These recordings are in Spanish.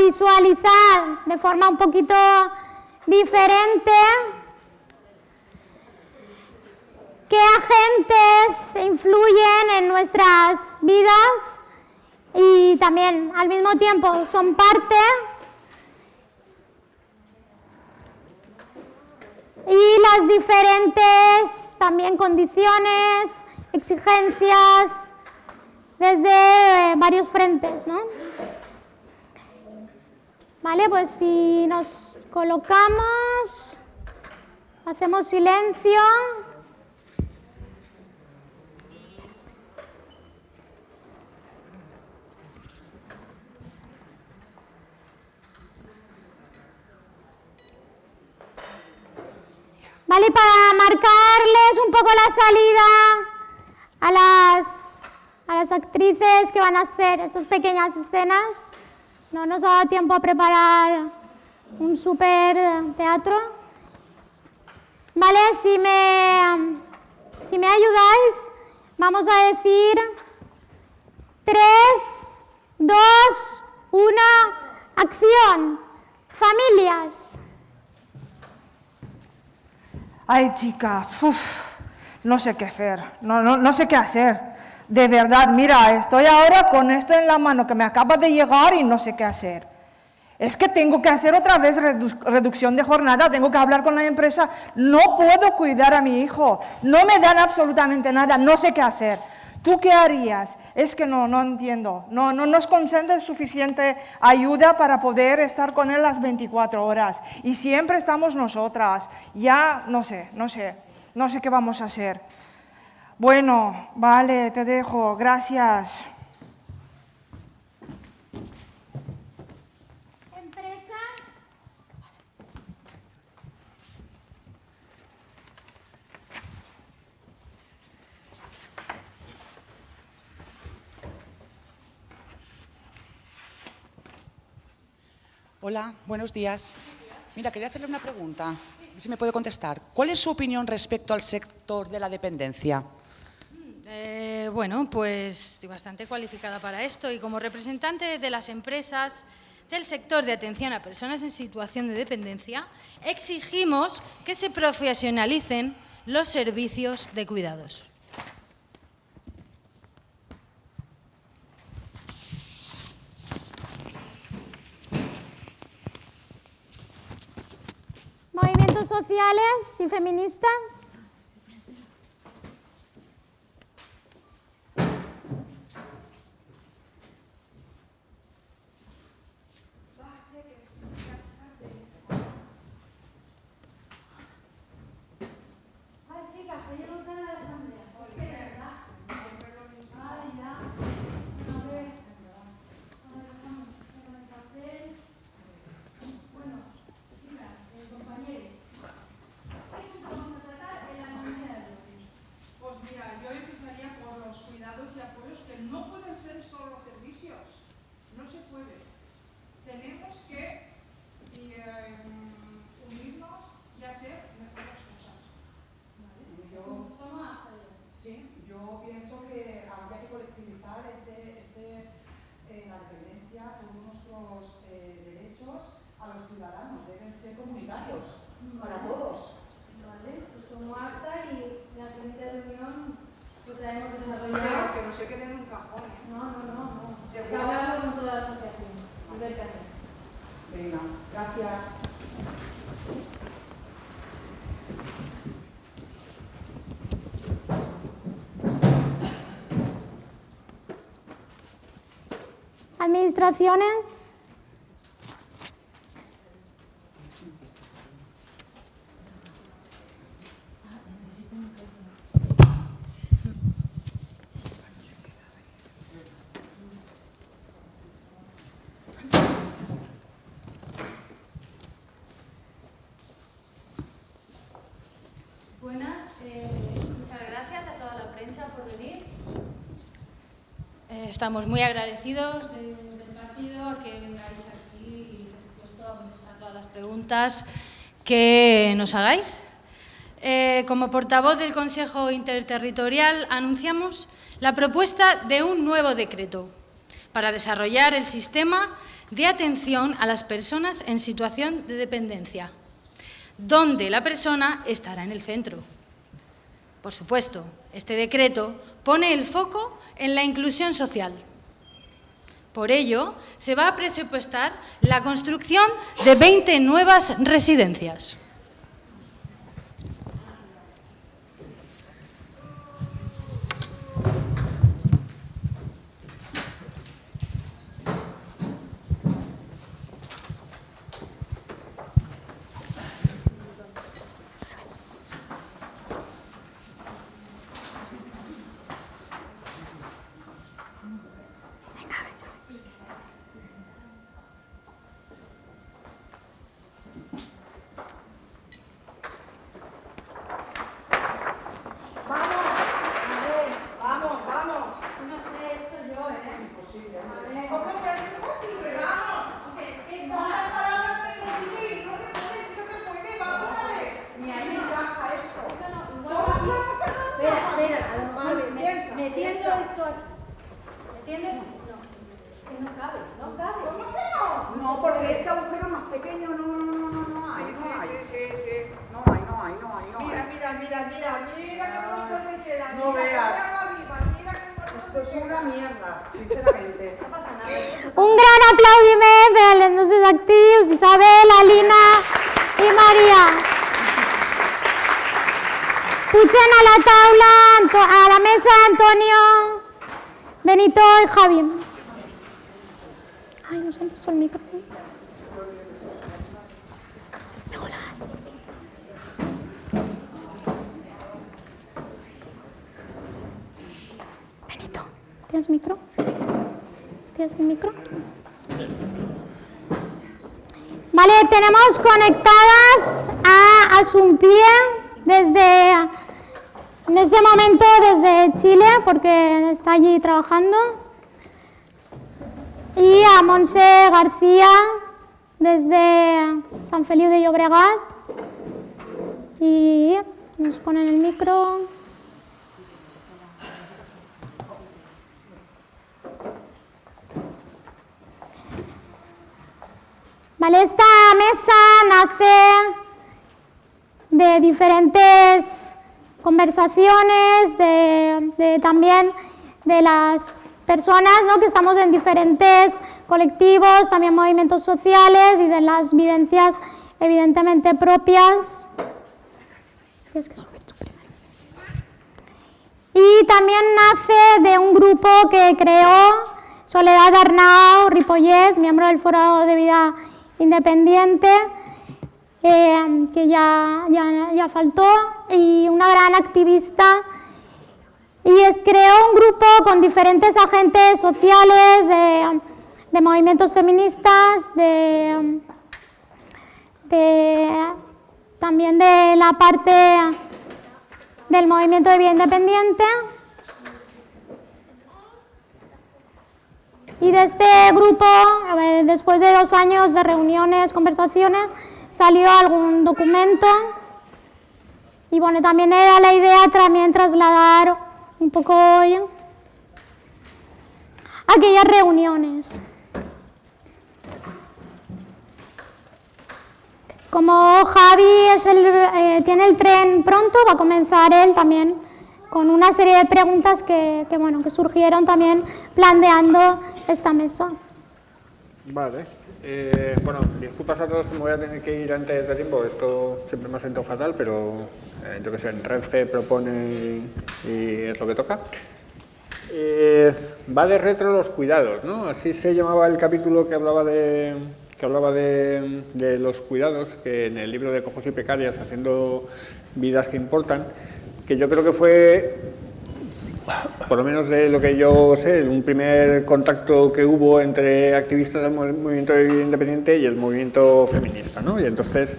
visualizar de forma un poquito diferente qué agentes influyen en nuestras vidas y también al mismo tiempo son parte y las diferentes también condiciones, exigencias desde varios frentes, ¿no? Vale, pues si nos colocamos, hacemos silencio. Vale, para marcarles un poco la salida a las actrices que van a hacer estas pequeñas escenas. No nos ha dado tiempo a preparar un super teatro. Vale, si me ayudáis, vamos a decir 3, 2, 1, acción. Familias. Ay, chica, no sé qué hacer, no sé qué hacer. De verdad, mira, estoy ahora con esto en la mano que me acaba de llegar y no sé qué hacer. Es que tengo que hacer otra vez reducción de jornada, tengo que hablar con la empresa. No puedo cuidar a mi hijo, no me dan absolutamente nada, no sé qué hacer. ¿Tú qué harías? Es que no entiendo, no nos conceden suficiente ayuda para poder estar con él las 24 horas. Y siempre estamos nosotras, ya no sé qué vamos a hacer. Bueno, vale, te dejo, gracias. Hola, buenos días. Mira, quería hacerle una pregunta, si me puede contestar. ¿Cuál es su opinión respecto al sector de la dependencia? Bueno, pues estoy bastante cualificada para esto y como representante de las empresas del sector de atención a personas en situación de dependencia, exigimos que se profesionalicen los servicios de cuidados. Movimientos sociales y feministas. Administraciones. Buenas, muchas gracias a toda la prensa por venir. Estamos muy agradecidos del partido a que vengáis aquí y, por supuesto, a contestar todas las preguntas que nos hagáis. Como portavoz del Consejo Interterritorial, anunciamos la propuesta de un nuevo decreto para desarrollar el sistema de atención a las personas en situación de dependencia, donde la persona estará en el centro. Por supuesto, este decreto pone el foco en la inclusión social. Por ello, se va a presupuestar la construcción de 20 nuevas residencias. No, porque este agujero más pequeño no hay. Mira qué bonito se queda. No veas. Mira qué bonito. Esto es una mierda, sinceramente. Un gran aplaudiment per a les nostres actius, Isabel, Alina i Maria. Pugen a la taula, a la mesa, Antonio, Benito y Javi. Ay, no se me puso el micro. Benito, ¿tienes micro? ¿Tienes el micro? Vale, tenemos conectadas a Asumpie en este momento desde Chile, porque está allí trabajando, y a Montse García desde San Feliu de Llobregat, y nos ponen el micro. Vale, esta mesa nace de diferentes conversaciones, también de las personas, ¿no?, que estamos en diferentes colectivos, también movimientos sociales, y de las vivencias evidentemente propias. Tienes que subir tu primero. Y también nace de un grupo que creó Soledad Arnau Ripollés, miembro del Foro de Vida Independiente, que ya faltó, y una gran activista, y creó un grupo con diferentes agentes sociales, de movimientos feministas, también de la parte del movimiento de vida independiente. Y de este grupo, después de 2 años de reuniones, conversaciones, salió algún documento, y bueno, también era la idea también trasladar un poco hoy aquellas reuniones. Como Javi tiene el tren pronto, va a comenzar él también con una serie de preguntas que surgieron también planteando esta mesa. Vale. Bueno, disculpas a todos que me voy a tener que ir antes de tiempo. Esto siempre me ha sentado fatal, pero yo que sé, en Renfe propone y es lo que toca. Va de retro los cuidados, ¿no? Así se llamaba el capítulo que hablaba de los cuidados, que en el libro de Cojos y Precarias, haciendo vidas que importan, que yo creo que fue, por lo menos de lo que yo sé, un primer contacto que hubo entre activistas del movimiento de vida independiente y el movimiento feminista, ¿no? Y entonces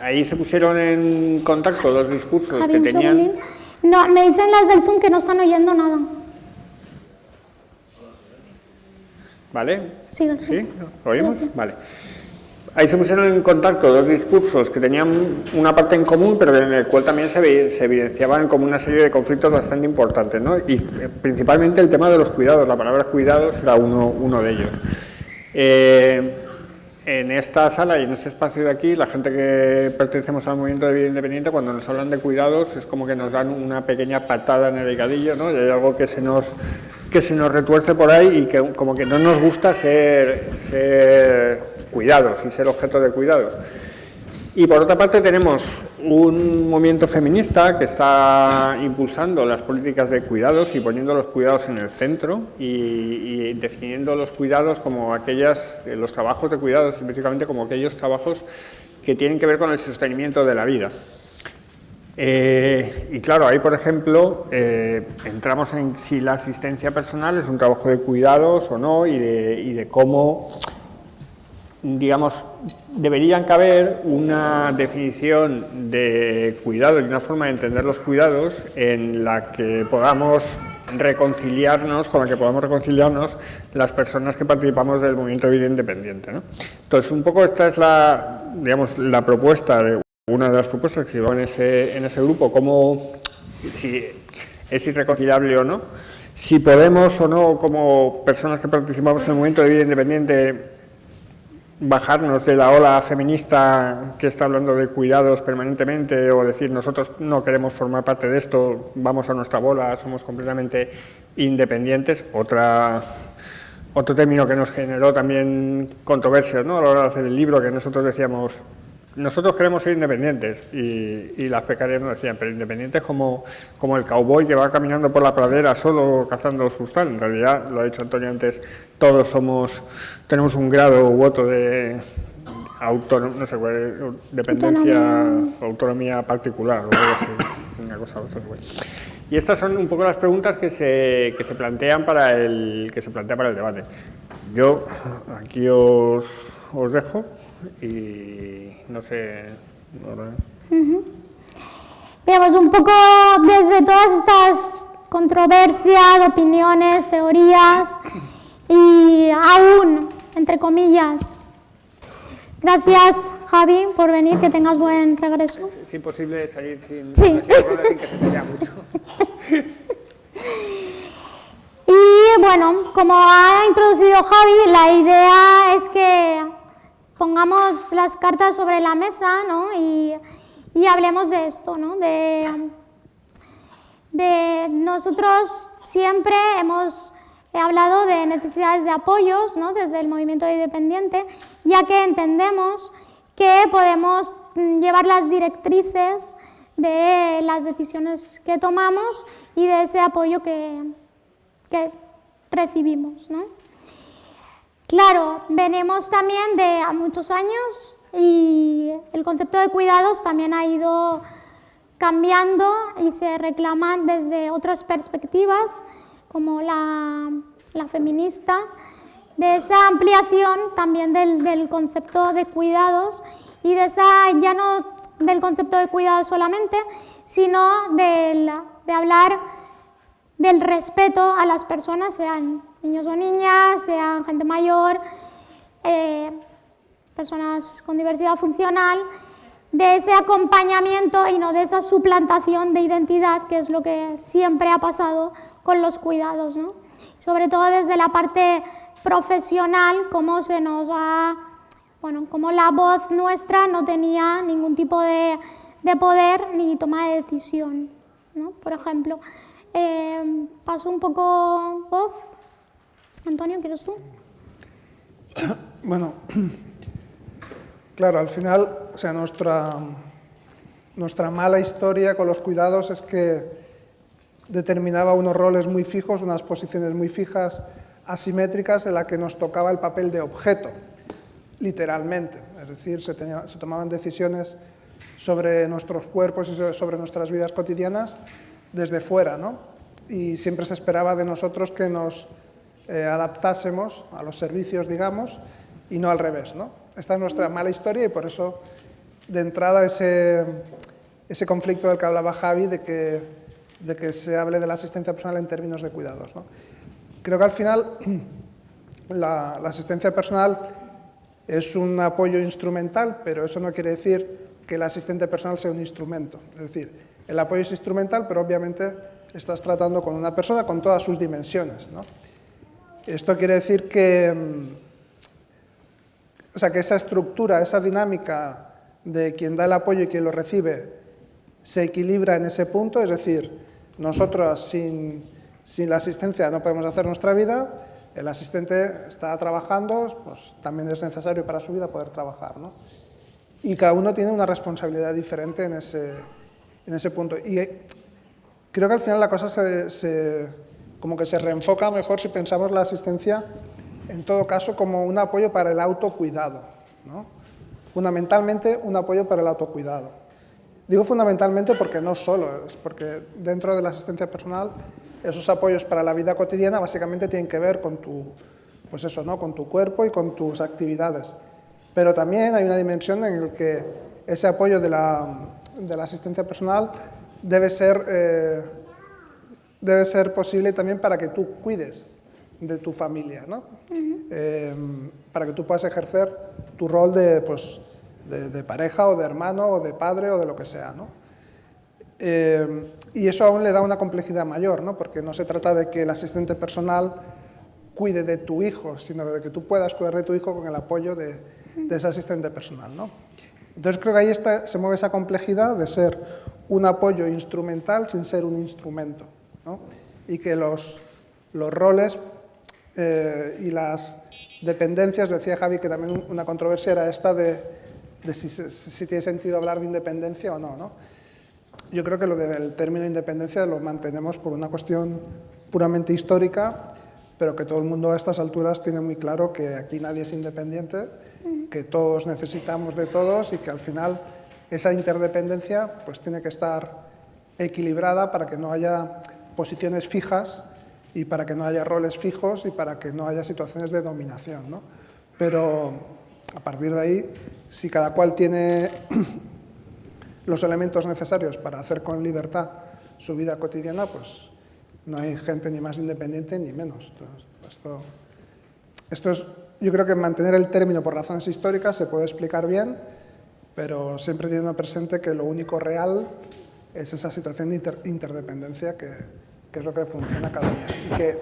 ahí se pusieron en contacto los discursos Javi, que un tenían. segundín. No, me dicen las del Zoom que no están oyendo nada. ¿Vale? Sigue, ¿Sí? sí. ¿Lo oímos? Sí, sí. Vale. Ahí se pusieron en contacto dos discursos que tenían una parte en común, pero en el cual también se evidenciaban como una serie de conflictos bastante importantes, ¿no? Y principalmente el tema de los cuidados. La palabra cuidados era uno de ellos. En esta sala y en este espacio de aquí, la gente que pertenecemos al movimiento de vida independiente, cuando nos hablan de cuidados, es como que nos dan una pequeña patada en el higadillo, ¿no? Y hay algo que se nos retuerce por ahí y que como que no nos gusta ser cuidados y ser objeto de cuidados. Y por otra parte tenemos un movimiento feminista que está impulsando las políticas de cuidados y poniendo los cuidados en el centro y definiendo los cuidados como los trabajos de cuidados específicamente como aquellos trabajos que tienen que ver con el sostenimiento de la vida. Y claro, ahí por ejemplo entramos en si la asistencia personal es un trabajo de cuidados o no y de cómo, digamos, deberían caber una definición de cuidado y una forma de entender los cuidados en la que podamos reconciliarnos, con la que podamos reconciliarnos las personas que participamos del movimiento de vida independiente, ¿no? Entonces, un poco esta es la propuesta, una de las propuestas que se llevan en ese grupo, como si es irreconciliable o no, si podemos o no, como personas que participamos en el movimiento de vida independiente, bajarnos de la ola feminista que está hablando de cuidados permanentemente o decir nosotros no queremos formar parte de esto, vamos a nuestra bola, somos completamente independientes. Otro término que nos generó también controversias, ¿no? A la hora de hacer el libro, que nosotros decíamos, nosotros queremos ser independientes y las becarias nos decían, pero independientes como el cowboy que va caminando por la pradera solo cazando sus tal. En realidad, lo ha dicho Antonio antes, todos tenemos un grado u otro de dependencia, autonomía particular o algo así, una cosa bastante buena. Y estas son un poco las preguntas que se plantean para el debate. Yo aquí os dejo y no sé. Veamos un poco desde todas estas controversias, opiniones, teorías y aún, entre comillas, gracias Javi por venir, que tengas buen regreso. Es imposible salir sin Sí. sin que se te vea mucho. Y bueno, como ha introducido Javi, la idea es que pongamos las cartas sobre la mesa, ¿no? y hablemos de esto, ¿no? De nosotros siempre hemos hablado de necesidades de apoyos, ¿no? Desde el movimiento independiente, ya que entendemos que podemos llevar las directrices de las decisiones que tomamos y de ese apoyo que recibimos, ¿no? Claro, venimos también de muchos años y el concepto de cuidados también ha ido cambiando y se reclaman desde otras perspectivas, como la feminista, de esa ampliación también del concepto de cuidados y de ya no del concepto de cuidados solamente, sino de hablar del respeto a las personas, sean niños o niñas, sean gente mayor, personas con diversidad funcional, de ese acompañamiento y no de esa suplantación de identidad, que es lo que siempre ha pasado con los cuidados, ¿no? Sobre todo desde la parte profesional, como se nos como la voz nuestra no tenía ningún tipo de poder ni toma de decisión, ¿no? Por ejemplo, paso un poco voz. Antonio, ¿quieres tú? Bueno, claro, al final, o sea, nuestra mala historia con los cuidados es que determinaba unos roles muy fijos, unas posiciones muy fijas, asimétricas, en las que nos tocaba el papel de objeto, literalmente. Es decir, se tomaban decisiones sobre nuestros cuerpos y sobre nuestras vidas cotidianas desde fuera, ¿no? Y siempre se esperaba de nosotros que nos adaptásemos a los servicios, digamos, y no al revés, ¿no? Esta es nuestra mala historia y por eso, de entrada, ese conflicto del que hablaba Javi, de que se hable de la asistencia personal en términos de cuidados, ¿no? Creo que al final la asistencia personal es un apoyo instrumental, pero eso no quiere decir que el asistente personal sea un instrumento. Es decir, el apoyo es instrumental, pero obviamente estás tratando con una persona con todas sus dimensiones, ¿no? Esto quiere decir que o sea, que esa estructura, esa dinámica de quien da el apoyo y quien lo recibe se equilibra en ese punto, es decir, nosotros sin la asistencia no podemos hacer nuestra vida, el asistente está trabajando, pues también es necesario para su vida poder trabajar, ¿no? Y cada uno tiene una responsabilidad diferente en ese punto. Y creo que al final la cosa como que se reenfoca mejor si pensamos la asistencia, en todo caso, como un apoyo para el autocuidado, ¿no? Fundamentalmente un apoyo para el autocuidado. Digo fundamentalmente porque no solo, es porque dentro de la asistencia personal esos apoyos para la vida cotidiana básicamente tienen que ver con pues eso, ¿no? Con tu cuerpo y con tus actividades. Pero también hay una dimensión en la que ese apoyo de la asistencia personal debe ser posible también para que tú cuides de tu familia, ¿no? Para que tú puedas ejercer tu rol de pareja o de hermano o de padre o de lo que sea, ¿no? Y eso aún le da una complejidad mayor, ¿no? Porque no se trata de que el asistente personal cuide de tu hijo, sino de que tú puedas cuidar de tu hijo con el apoyo de ese asistente personal, ¿no? Entonces creo que ahí se mueve esa complejidad de ser un apoyo instrumental sin ser un instrumento, ¿no? Y que los roles y las dependencias, decía Javi que también una controversia era esta de si tiene sentido hablar de independencia o no, ¿no? Yo creo que lo del término independencia lo mantenemos por una cuestión puramente histórica, pero que todo el mundo a estas alturas tiene muy claro que aquí nadie es independiente, que todos necesitamos de todos y que al final esa interdependencia pues tiene que estar equilibrada para que no haya posiciones fijas y para que no haya roles fijos y para que no haya situaciones de dominación, ¿no? Pero a partir de ahí, si cada cual tiene los elementos necesarios para hacer con libertad su vida cotidiana, pues no hay gente ni más independiente ni menos. Entonces, esto es, yo creo que mantener el término por razones históricas se puede explicar bien, pero siempre teniendo presente que lo único real es esa situación de interdependencia que es lo que funciona cada día. Y que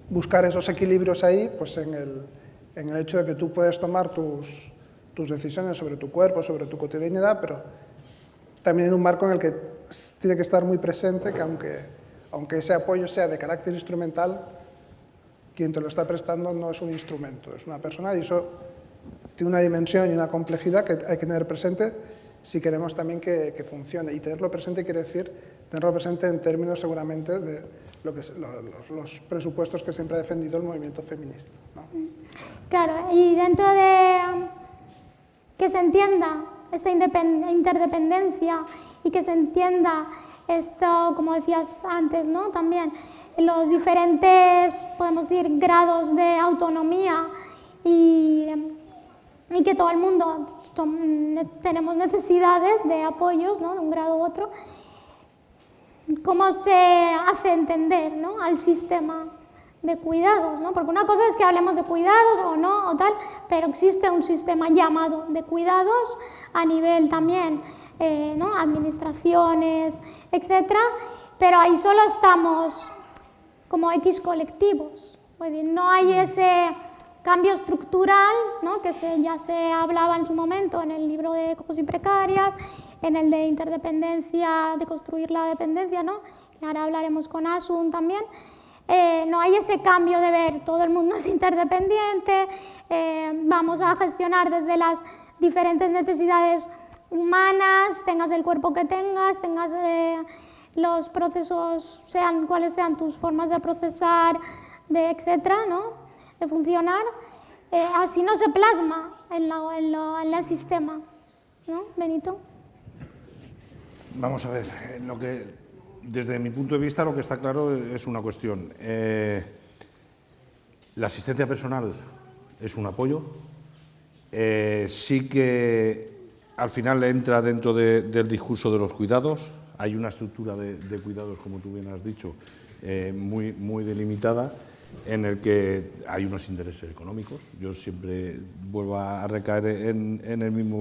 buscar esos equilibrios ahí, pues en el hecho de que tú puedes tomar tus decisiones sobre tu cuerpo, sobre tu cotidianidad, pero también en un marco en el que tiene que estar muy presente que aunque ese apoyo sea de carácter instrumental, quien te lo está prestando no es un instrumento, es una persona, y eso tiene una dimensión y una complejidad que hay que tener presente si queremos también que funcione. Y tenerlo presente quiere decir tenerlo presente en términos seguramente de los presupuestos que siempre ha defendido el movimiento feminista, ¿no? Claro, y dentro de que se entienda esta interdependencia y que se entienda esto, como decías antes, ¿no? También los diferentes, podemos decir, grados de autonomía y que todo el mundo tenemos necesidades de apoyos, ¿no? De un grado u otro. ¿Cómo se hace entender, ¿no? Al sistema de cuidados, ¿no? Porque una cosa es que hablemos de cuidados o no, o tal, pero existe un sistema llamado de cuidados a nivel también, ¿no? Administraciones, etcétera, pero ahí solo estamos como X colectivos, es decir, no hay ese cambio estructural, ¿no? Que ya se hablaba en su momento en el libro de Cojos y Precarias, en el de interdependencia, de construir la dependencia, ¿no? Que ahora hablaremos con Asun también. No hay ese cambio de ver todo el mundo es interdependiente, vamos a gestionar desde las diferentes necesidades humanas, tengas el cuerpo que tengas los procesos, sean cuáles sean tus formas de procesar, etcétera, ¿no? De funcionar, así no se plasma en el sistema, ¿no, Benito? Vamos a ver, desde mi punto de vista lo que está claro es una cuestión. La asistencia personal es un apoyo, sí que al final entra dentro del discurso de los cuidados, hay una estructura de cuidados, como tú bien has dicho, muy delimitada, en el que hay unos intereses económicos. Yo siempre vuelvo a recaer en el mismo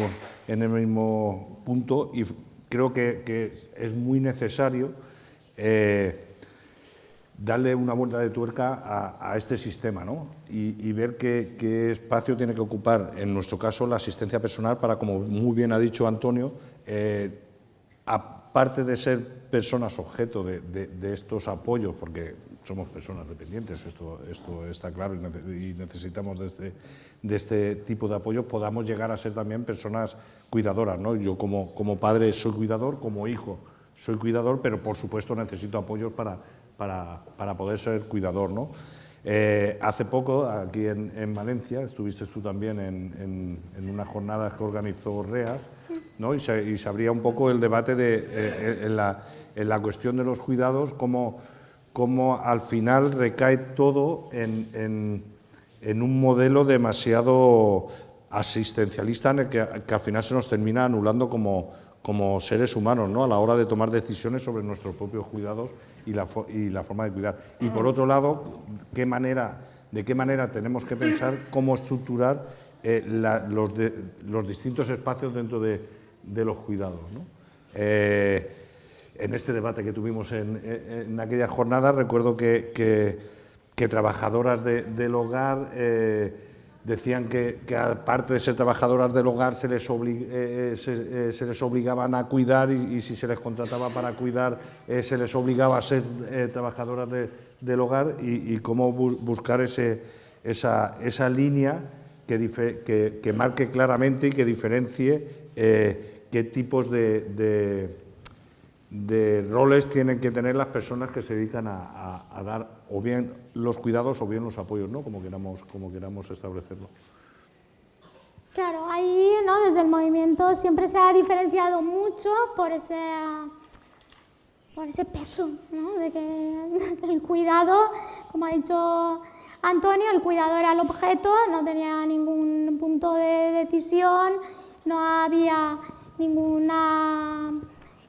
punto y creo que es muy necesario darle una vuelta de tuerca a este sistema, ¿no? Y ver qué espacio tiene que ocupar, en nuestro caso, la asistencia personal para, como muy bien ha dicho Antonio, aparte de ser personas objeto de estos apoyos, porque somos personas dependientes, esto está claro, y necesitamos de este tipo de apoyos, podamos llegar a ser también personas cuidadoras, ¿no? Yo como padre soy cuidador, como hijo soy cuidador, pero por supuesto necesito apoyos para poder ser cuidador, ¿no? Hace poco, aquí en Valencia, estuviste tú también en unas jornadas que organizó REAS, ¿no? y se abría un poco el debate en la cuestión de los cuidados, cómo al final recae todo en un modelo demasiado asistencialista en el que al final se nos termina anulando como seres humanos, ¿no? A la hora de tomar decisiones sobre nuestros propios cuidados y la forma de cuidar. Y por otro lado, ¿de qué manera tenemos que pensar cómo estructurar los distintos espacios dentro de los cuidados, ¿no? En este debate que tuvimos en aquella jornada, recuerdo que trabajadoras del hogar decían que aparte de ser trabajadoras del hogar se les obligaban a cuidar y si se les contrataba para cuidar se les obligaba a ser trabajadoras del hogar y cómo buscar esa línea que marque claramente y que diferencie qué tipos de roles tienen que tener las personas que se dedican a dar o bien los cuidados o bien los apoyos, ¿no? Como queramos establecerlo. Claro, ahí, ¿no? Desde el movimiento siempre se ha diferenciado mucho por ese peso, ¿no? De que el cuidado, como ha dicho Antonio, el cuidado era el objeto, no tenía ningún punto de decisión, no había ninguna...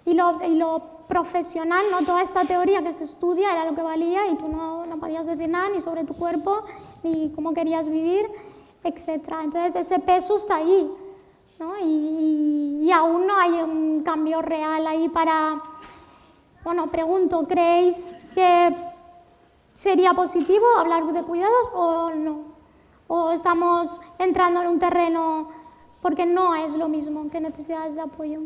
Y lo profesional, ¿no? Toda esta teoría que se estudia era lo que valía y tú no podías decir nada ni sobre tu cuerpo, ni cómo querías vivir, etc. Entonces ese peso está ahí, ¿no? Y aún no hay un cambio real ahí para... Bueno, pregunto, ¿creéis que sería positivo hablar de cuidados o no? ¿O estamos entrando en un terreno porque no es lo mismo que necesidades de apoyo?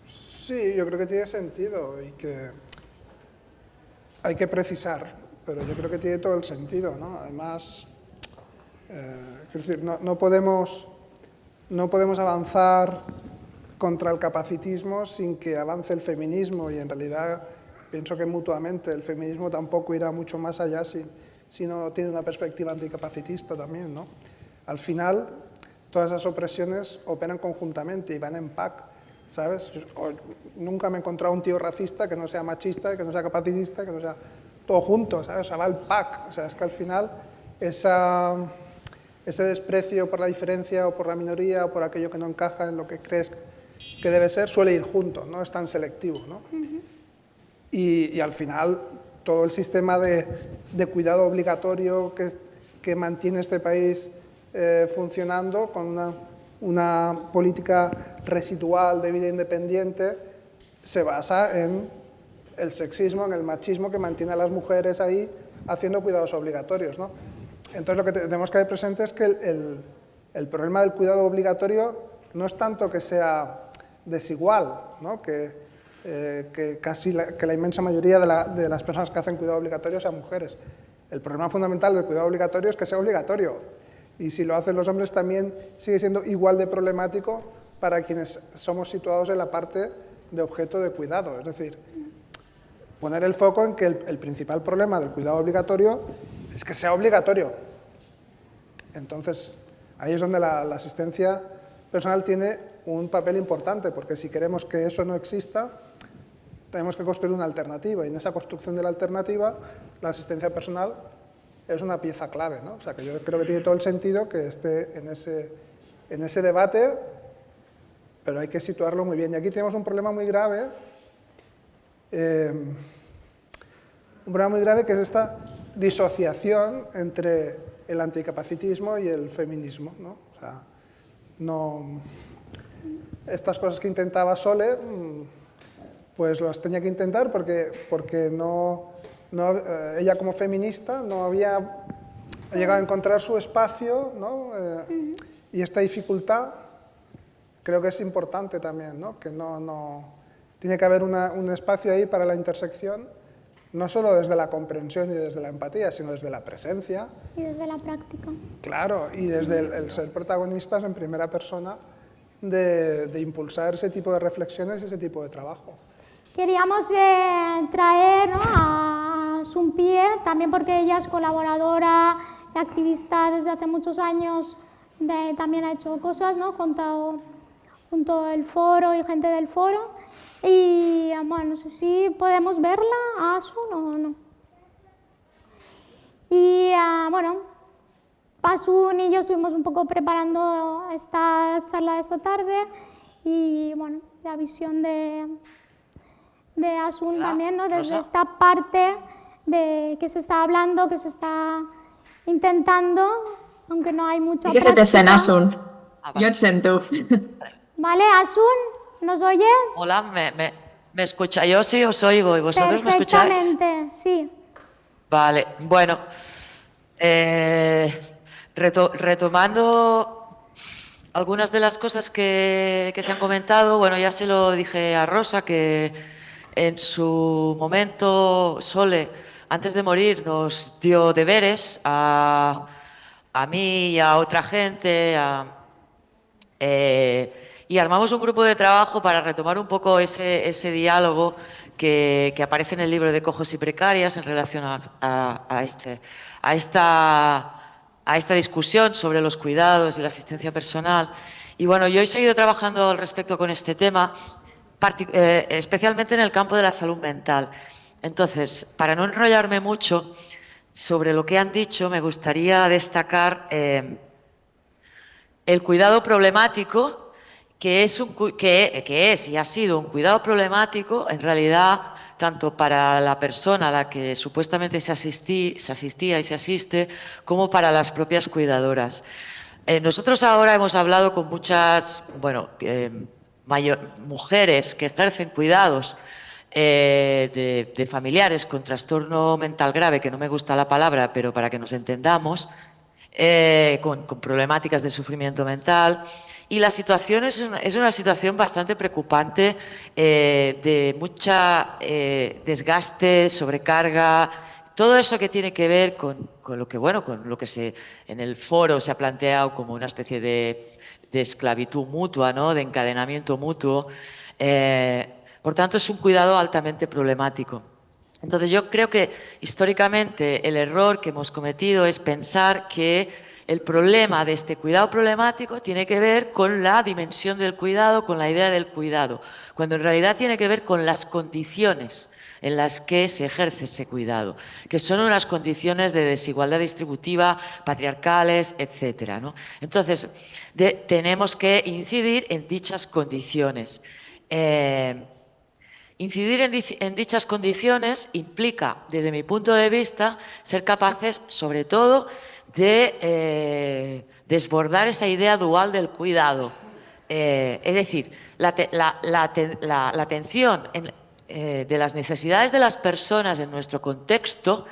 Sí, yo creo que tiene sentido y que hay que precisar, pero yo creo que tiene todo el sentido, ¿no? Además, quiero decir, no podemos avanzar contra el capacitismo sin que avance el feminismo y en realidad pienso que mutuamente el feminismo tampoco irá mucho más allá si no tiene una perspectiva anticapacitista también, ¿no? Al final, todas esas opresiones operan conjuntamente y van en pack. ¿Sabes? Nunca me he encontrado un tío racista que no sea machista, que no sea capacitista, que no sea todo junto, ¿sabes? O sea, va el pack. O sea, es que al final ese desprecio por la diferencia o por la minoría o por aquello que no encaja en lo que crees que debe ser suele ir junto, no es tan selectivo, ¿no? Y al final todo el sistema de cuidado obligatorio que mantiene este país funcionando con una política residual de vida independiente se basa en el sexismo, en el machismo que mantiene a las mujeres ahí haciendo cuidados obligatorios, ¿no? Entonces lo que tenemos que tener presente es que el problema del cuidado obligatorio no es tanto que sea desigual, ¿no? que la inmensa mayoría de las personas que hacen cuidado obligatorio sean mujeres. El problema fundamental del cuidado obligatorio es que sea obligatorio. Y si lo hacen los hombres también sigue siendo igual de problemático para quienes somos situados en la parte de objeto de cuidado. Es decir, poner el foco en que el principal problema del cuidado obligatorio es que sea obligatorio. Entonces, ahí es donde la asistencia personal tiene un papel importante, porque si queremos que eso no exista, tenemos que construir una alternativa, y en esa construcción de la alternativa, la asistencia personal es una pieza clave, ¿no? O sea, que yo creo que tiene todo el sentido que esté en ese debate, pero hay que situarlo muy bien. Y aquí tenemos un problema muy grave, que es esta disociación entre el anticapacitismo y el feminismo, ¿no? O sea, estas cosas que intentaba Sole, pues las tenía que intentar porque no ella como feminista no había llegado a encontrar su espacio, ¿no? Y esta dificultad creo que es importante también, ¿no? Que tiene que haber un espacio ahí para la intersección, no solo desde la comprensión y desde la empatía, sino desde la presencia. Y desde la práctica. Claro, y desde el ser protagonistas en primera persona de impulsar ese tipo de reflexiones y ese tipo de trabajo. Queríamos traer, ¿no?, a Sumpie, también porque ella es colaboradora y activista desde hace muchos años, también ha hecho cosas, ¿no?, junto al foro y gente del foro. Y bueno, no sé si podemos verla a Asun o no. Y bueno, Asun y yo estuvimos un poco preparando esta charla de esta tarde y bueno, la visión de Asun también, ¿no?, desde esta parte de que se está hablando, que se está intentando, aunque no hay mucha Sí que se te sent, práctica. Asun. Jo et sento. Vale, Asun, ¿nos oyes? Hola, ¿me escucha? Yo sí os oigo, ¿y vosotros me escucháis? Perfectamente, sí. Vale, bueno, retomando algunas de las cosas que se han comentado, bueno, ya se lo dije a Rosa, que en su momento Sole, antes de morir, nos dio deberes a mí y a otra gente, y armamos un grupo de trabajo para retomar un poco ese diálogo que aparece en el libro de Cojos y Precarias en relación a esta discusión sobre los cuidados y la asistencia personal. Y bueno, yo he seguido trabajando al respecto con este tema, especialmente en el campo de la salud mental. Entonces, para no enrollarme mucho sobre lo que han dicho, me gustaría destacar el cuidado problemático, que es y ha sido un cuidado problemático, en realidad, tanto para la persona a la que supuestamente se asistía y se asiste, como para las propias cuidadoras. Nosotros ahora hemos hablado con muchas, mujeres que ejercen cuidados de familiares con trastorno mental grave, que no me gusta la palabra, pero para que nos entendamos, con problemáticas de sufrimiento mental. Y la situación es una situación bastante preocupante, de mucha desgaste, sobrecarga, todo eso que tiene que ver con lo que en el foro se ha planteado como una especie de esclavitud mutua, ¿no?, de encadenamiento mutuo. Por tanto, es un cuidado altamente problemático. Entonces, yo creo que históricamente el error que hemos cometido es pensar que el problema de este cuidado problemático tiene que ver con la dimensión del cuidado, con la idea del cuidado, cuando en realidad tiene que ver con las condiciones en las que se ejerce ese cuidado, que son unas condiciones de desigualdad distributiva, patriarcales, etcétera, ¿no? Entonces, tenemos que incidir en dichas condiciones. Incidir en dichas condiciones implica, desde mi punto de vista, ser capaces, sobre todo, de desbordar esa idea dual del cuidado. Es decir, la atención de las necesidades de las personas en nuestro contexto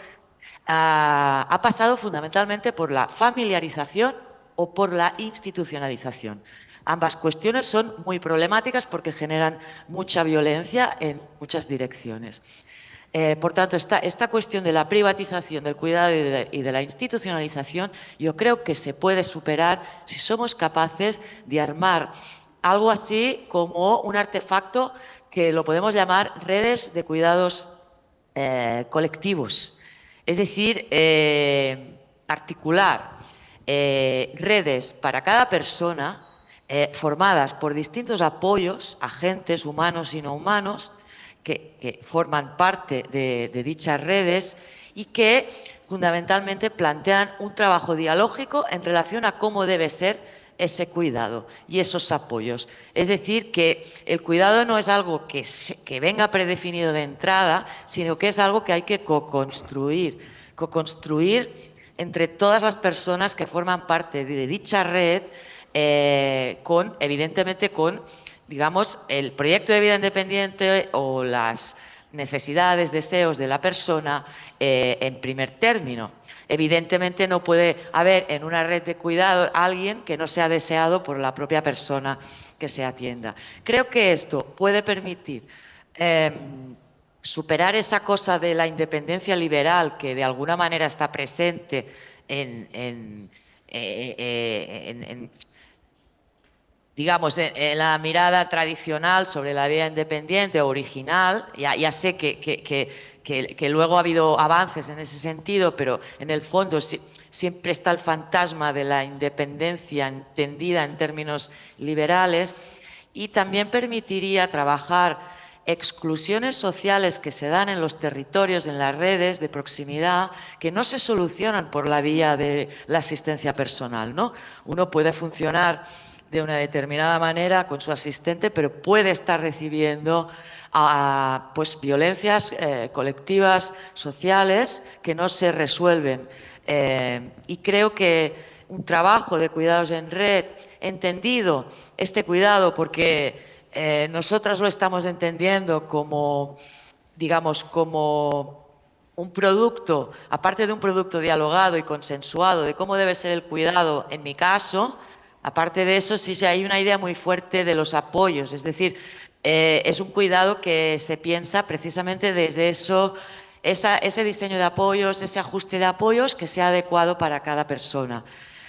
ha pasado fundamentalmente por la familiarización o por la institucionalización. Ambas cuestiones son muy problemáticas porque generan mucha violencia en muchas direcciones. Por tanto, esta cuestión de la privatización del cuidado y de la institucionalización, yo creo que se puede superar si somos capaces de armar algo así como un artefacto que lo podemos llamar redes de cuidados colectivos. Es decir, articular redes para cada persona, formadas por distintos apoyos, agentes humanos y no humanos, que forman parte de dichas redes y que fundamentalmente plantean un trabajo dialógico en relación a cómo debe ser ese cuidado y esos apoyos. Es decir, que el cuidado no es algo que venga predefinido de entrada, sino que es algo que hay que co-construir entre todas las personas que forman parte de dicha red, evidentemente con, digamos, el proyecto de vida independiente o las necesidades, deseos de la persona en primer término. Evidentemente no puede haber en una red de cuidado alguien que no sea deseado por la propia persona que se atienda. Creo que esto puede permitir superar esa cosa de la independencia liberal que de alguna manera está presente digamos, en la mirada tradicional sobre la vida independiente o original. Ya sé que luego ha habido avances en ese sentido, pero en el fondo siempre está el fantasma de la independencia entendida en términos liberales, y también permitiría trabajar exclusiones sociales que se dan en los territorios, en las redes de proximidad, que no se solucionan por la vía de la asistencia personal, ¿no? Uno puede funcionar de una determinada manera con su asistente, pero puede estar recibiendo pues, violencias colectivas, sociales, que no se resuelven. Y creo que un trabajo de cuidados en red, entendido este cuidado, porque nosotras lo estamos entendiendo como, digamos, como un producto, aparte de un producto dialogado y consensuado de cómo debe ser el cuidado en mi caso. Aparte de eso, sí hay una idea muy fuerte de los apoyos, es decir, es un cuidado que se piensa precisamente desde ese diseño de apoyos, ese ajuste de apoyos que sea adecuado para cada persona.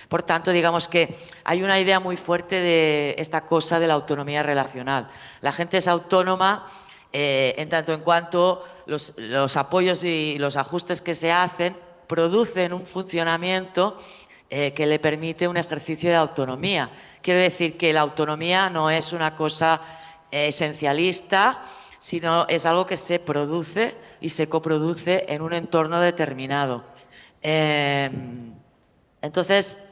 Por tanto, digamos que hay una idea muy fuerte de esta cosa de la autonomía relacional. La gente es autónoma en tanto en cuanto los apoyos y los ajustes que se hacen producen un funcionamiento que le permite un ejercicio de autonomía. Quiero decir que la autonomía no es una cosa esencialista, sino es algo que se produce y se coproduce en un entorno determinado. Entonces,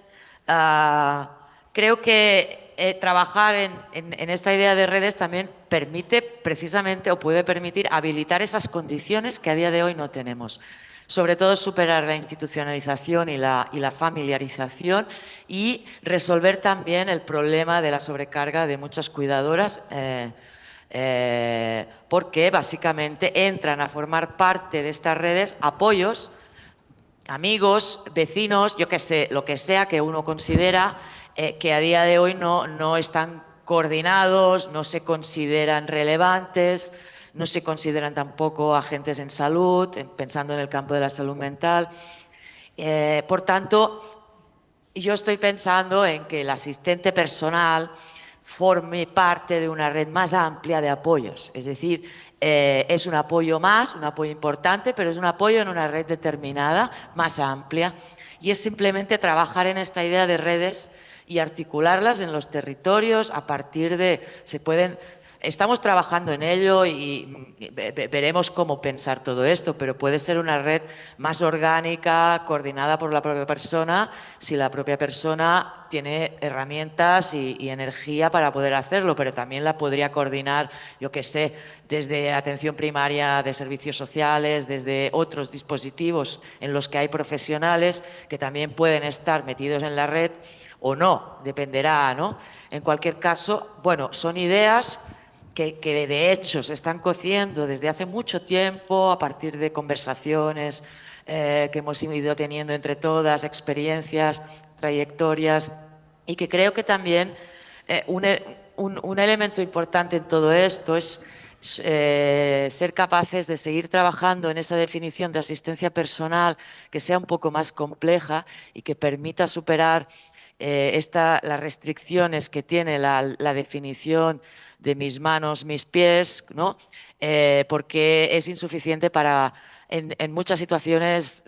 creo que trabajar en esta idea de redes también permite precisamente, o puede permitir, habilitar esas condiciones que a día de hoy no tenemos. Sobre todo superar la institucionalización y la familiarización, y resolver también el problema de la sobrecarga de muchas cuidadoras, porque básicamente entran a formar parte de estas redes apoyos, amigos, vecinos, yo qué sé, lo que sea que uno considera que a día de hoy no están coordinados, no se consideran relevantes, no se consideran tampoco agentes en salud, pensando en el campo de la salud mental. Por tanto, yo estoy pensando en que el asistente personal forme parte de una red más amplia de apoyos. Es decir, es un apoyo más, un apoyo importante, pero es un apoyo en una red determinada, más amplia. Y es simplemente trabajar en esta idea de redes y articularlas en los territorios a partir de... Estamos trabajando en ello y veremos cómo pensar todo esto, pero puede ser una red más orgánica, coordinada por la propia persona, si la propia persona tiene herramientas y energía para poder hacerlo, pero también la podría coordinar, yo qué sé, desde atención primaria de servicios sociales, desde otros dispositivos en los que hay profesionales que también pueden estar metidos en la red o no, dependerá, ¿no? En cualquier caso, bueno, son ideas que de hecho se están cociendo desde hace mucho tiempo a partir de conversaciones que hemos ido teniendo entre todas, experiencias, trayectorias, y que creo que también un elemento importante en todo esto es ser capaces de seguir trabajando en esa definición de asistencia personal que sea un poco más compleja y que permita superar las restricciones que tiene la definición de mis manos, mis pies, ¿no? Porque es insuficiente para, en muchas situaciones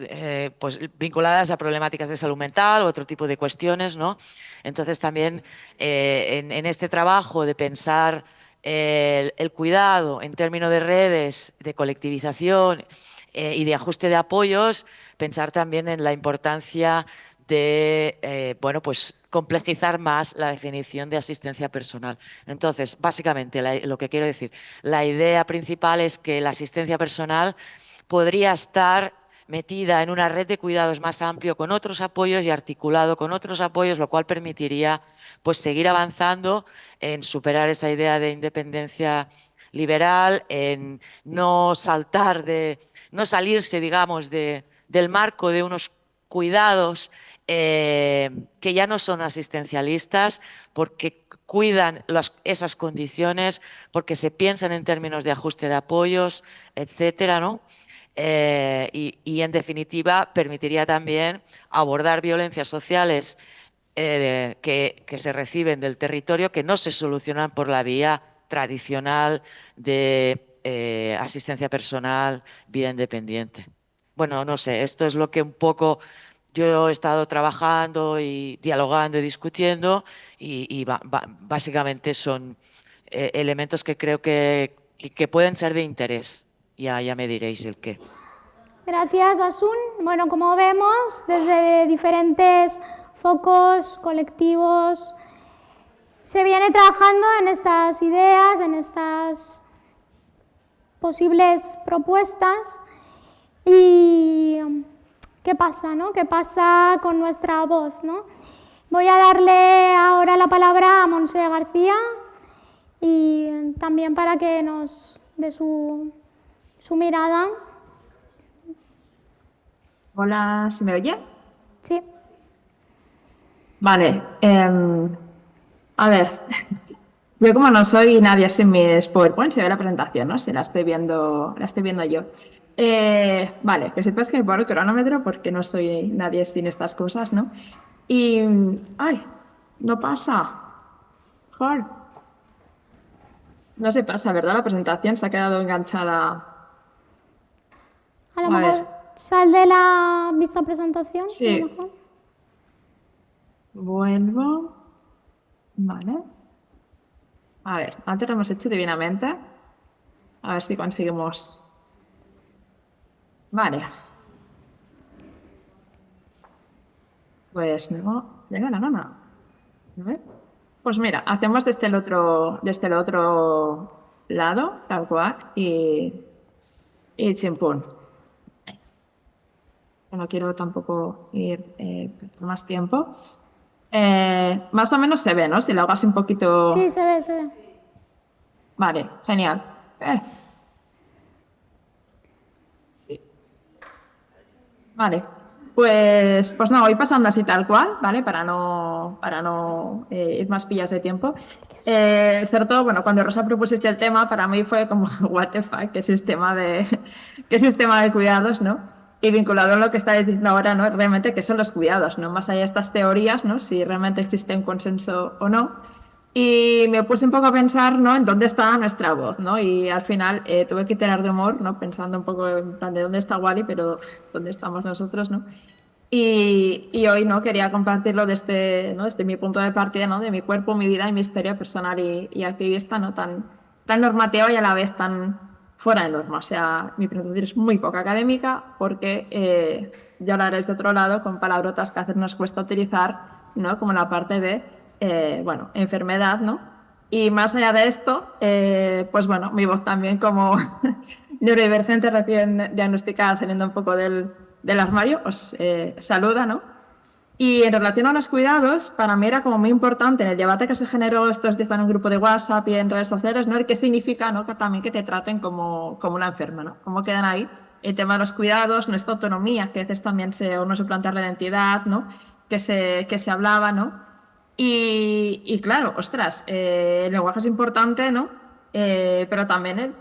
pues, vinculadas a problemáticas de salud mental o otro tipo de cuestiones, ¿no? Entonces también en este trabajo de pensar el cuidado en términos de redes, de colectivización y de ajuste de apoyos, pensar también en la importancia de bueno, pues complejizar más la definición de asistencia personal. Entonces, básicamente, lo que quiero decir, la idea principal es que la asistencia personal podría estar metida en una red de cuidados más amplio con otros apoyos y articulado con otros apoyos, lo cual permitiría pues seguir avanzando en superar esa idea de independencia liberal, en no salirse, digamos, del marco de unos cuidados que ya no son asistencialistas, porque cuidan esas condiciones, porque se piensan en términos de ajuste de apoyos, etcétera, ¿no? Y en definitiva permitiría también abordar violencias sociales que se reciben del territorio, que no se solucionan por la vía tradicional de asistencia personal, vida independiente. Bueno, no sé, esto es lo que un poco yo he estado trabajando y dialogando y discutiendo, y básicamente son elementos que creo que pueden ser de interés. Ya me diréis el qué. Gracias, Asun. Bueno, como vemos, desde diferentes focos, colectivos, se viene trabajando en estas ideas, en estas posibles propuestas. ¿Y qué pasa, no? ¿Qué pasa con nuestra voz, no? Voy a darle ahora la palabra a Montse García y también para que nos dé su mirada. Hola, ¿se me oye? Sí. Vale. A ver, yo como no soy nadie sin mis PowerPoint, se ve la presentación, ¿no? Si la estoy viendo yo. Vale, que sepas que me pongo el cronómetro porque no soy nadie sin estas cosas, ¿no? Y... ¡ay! No pasa. ¡Joder! No se pasa, ¿verdad? La presentación se ha quedado enganchada. A lo mejor sal de la vista presentación. Sí. A lo mejor. Vuelvo. Vale. A ver, antes lo hemos hecho divinamente. A ver si conseguimos... Vale. Pues no, llega la gana. A ver. Pues mira, hacemos desde el otro lado, tal cual, y chimpún. No quiero tampoco ir por más tiempo. Más o menos se ve, ¿no? Si lo hago así un poquito... Sí, se ve, se ve. Vale, genial. Vale, pues no, voy pasando así tal cual, ¿vale? Para no ir más pillas de tiempo. Sobre todo, bueno, cuando Rosa propusiste el tema, para mí fue como, what the fuck, qué sistema de cuidados, ¿no? Y vinculado a lo que estáis diciendo ahora, ¿no? Realmente, ¿qué son los cuidados, no? Más allá de estas teorías, ¿no? Si realmente existe un consenso o no. Y me puse un poco a pensar, ¿no? En dónde está nuestra voz, ¿no? Y al final tuve que tirar de humor, ¿no? Pensando un poco en plan de dónde está Wally, pero dónde estamos nosotros, ¿no? Y hoy, ¿no? Quería compartirlo desde mi punto de partida, ¿no? De mi cuerpo, mi vida y mi historia personal y activista, ¿no? Tan normativa y a la vez tan fuera de norma. O sea, mi presentación es muy poco académica porque ya hablaré de otro lado con palabrotas que a veces nos cuesta utilizar, ¿no? Como la parte de enfermedad, ¿no? Y más allá de esto, pues bueno, mi voz también como neurodivergente recién diagnosticada, saliendo un poco del armario, os saluda, ¿no? Y en relación a los cuidados, para mí era como muy importante en el debate que se generó estos días en un grupo de WhatsApp y en redes sociales, ¿no? El qué significa, ¿no? Que también que te traten como una enferma, ¿no? Cómo quedan ahí el tema de los cuidados, nuestra autonomía, que a veces también uno se plantea la identidad, ¿no? Que se hablaba, ¿no? Y claro, ostras, el lenguaje es importante, ¿no? Pero también,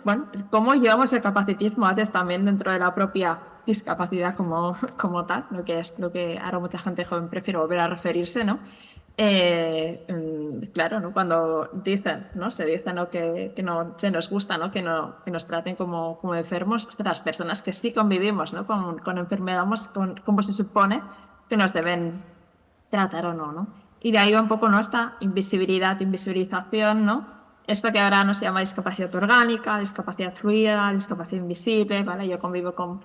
cómo llevamos el capacitismo antes también dentro de la propia discapacidad como tal, lo que es lo que ahora mucha gente joven prefiere volver a referirse, ¿no? Claro, ¿no? Cuando dicen, ¿no? Se dice, ¿no? Que no se nos gusta, ¿no? Que nos traten como enfermos, ostras, personas que sí convivimos, ¿no? Con enfermedades, como se supone que nos deben tratar o no, ¿no? Y de ahí va un poco nuestra invisibilización, ¿no? Esto que ahora no se llama discapacidad orgánica, discapacidad fluida, discapacidad invisible, ¿vale? Yo convivo con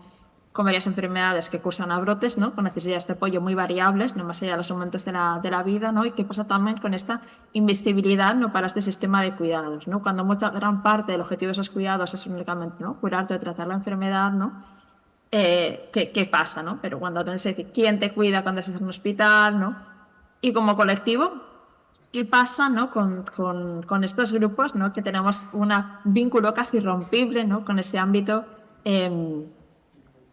varias enfermedades que cursan a brotes, ¿no? Con necesidades de apoyo muy variables, no más allá de los momentos de la vida, ¿no? Y qué pasa también con esta invisibilidad, ¿no? Para este sistema de cuidados, ¿no? Cuando gran parte del objetivo de esos cuidados es únicamente, ¿no? Curarte o tratar la enfermedad, ¿no? ¿Qué pasa, ¿no? Pero cuando tienes que decir quién te cuida cuando estás en un hospital, ¿no? Y como colectivo, ¿qué pasa, ¿no? con estos grupos, ¿no? Que tenemos un vínculo casi irrompible, ¿no? Con ese ámbito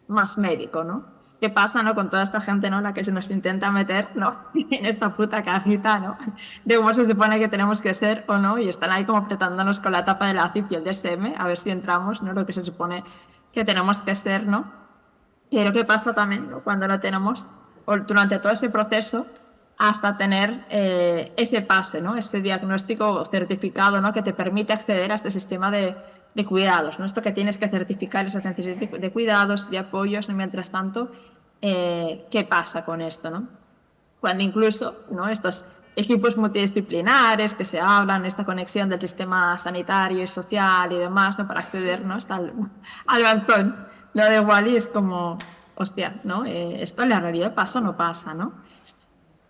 más médico, ¿no? ¿Qué pasa, ¿no? Con toda esta gente, ¿no? La que se nos intenta meter, ¿no? En esta puta cajita, ¿no? De cómo se supone que tenemos que ser o no, y están ahí como apretándonos con la tapa de la CIP y el DSM a ver si entramos, ¿no? Lo que se supone que tenemos que ser, ¿no? Pero ¿qué pasa también, ¿no? Cuando lo tenemos, o durante todo ese proceso, hasta tener ese pase, ¿no? Ese diagnóstico certificado, ¿no? Que te permite acceder a este sistema de cuidados, ¿no? Esto que tienes que certificar esas necesidades de cuidados, de apoyos, ¿no? Mientras tanto, ¿qué pasa con esto, ¿no? Cuando incluso, ¿no? Estos equipos multidisciplinares que se hablan, esta conexión del sistema sanitario y social y demás, ¿no? Para acceder, ¿no? Hasta al bastón. Lo de Wall-E es como, hostia, ¿no? Esto en la realidad pasa o no pasa, ¿no?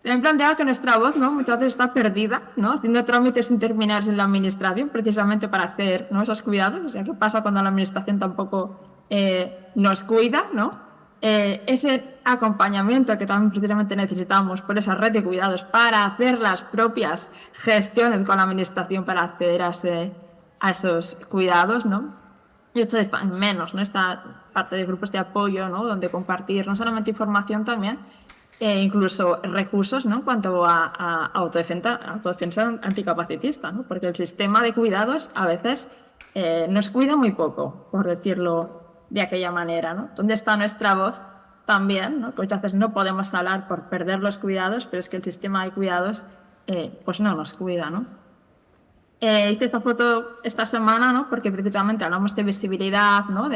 También planteaba que nuestra voz, ¿no? Muchas veces está perdida, ¿no? Haciendo trámites interminables en la administración precisamente para acceder, ¿no? a esos cuidados. O sea, ¿qué pasa cuando la administración tampoco nos cuida, ¿no? Ese acompañamiento que también precisamente necesitamos por esa red de cuidados para hacer las propias gestiones con la administración para acceder a esos cuidados, ¿no? Y esto de menos, ¿no? Esta parte de grupos de apoyo, ¿no? Donde compartir no solamente información también, incluso recursos, ¿no? En cuanto a autodefensa anticapacitista, ¿no? Porque el sistema de cuidados a veces nos cuida muy poco, por decirlo de aquella manera, ¿no? ¿Dónde está nuestra voz también, ¿no? Que muchas veces no podemos hablar por perder los cuidados, pero es que el sistema de cuidados pues no nos cuida, ¿no? Hice esta foto esta semana, ¿no? Porque precisamente hablamos de visibilidad, ¿no?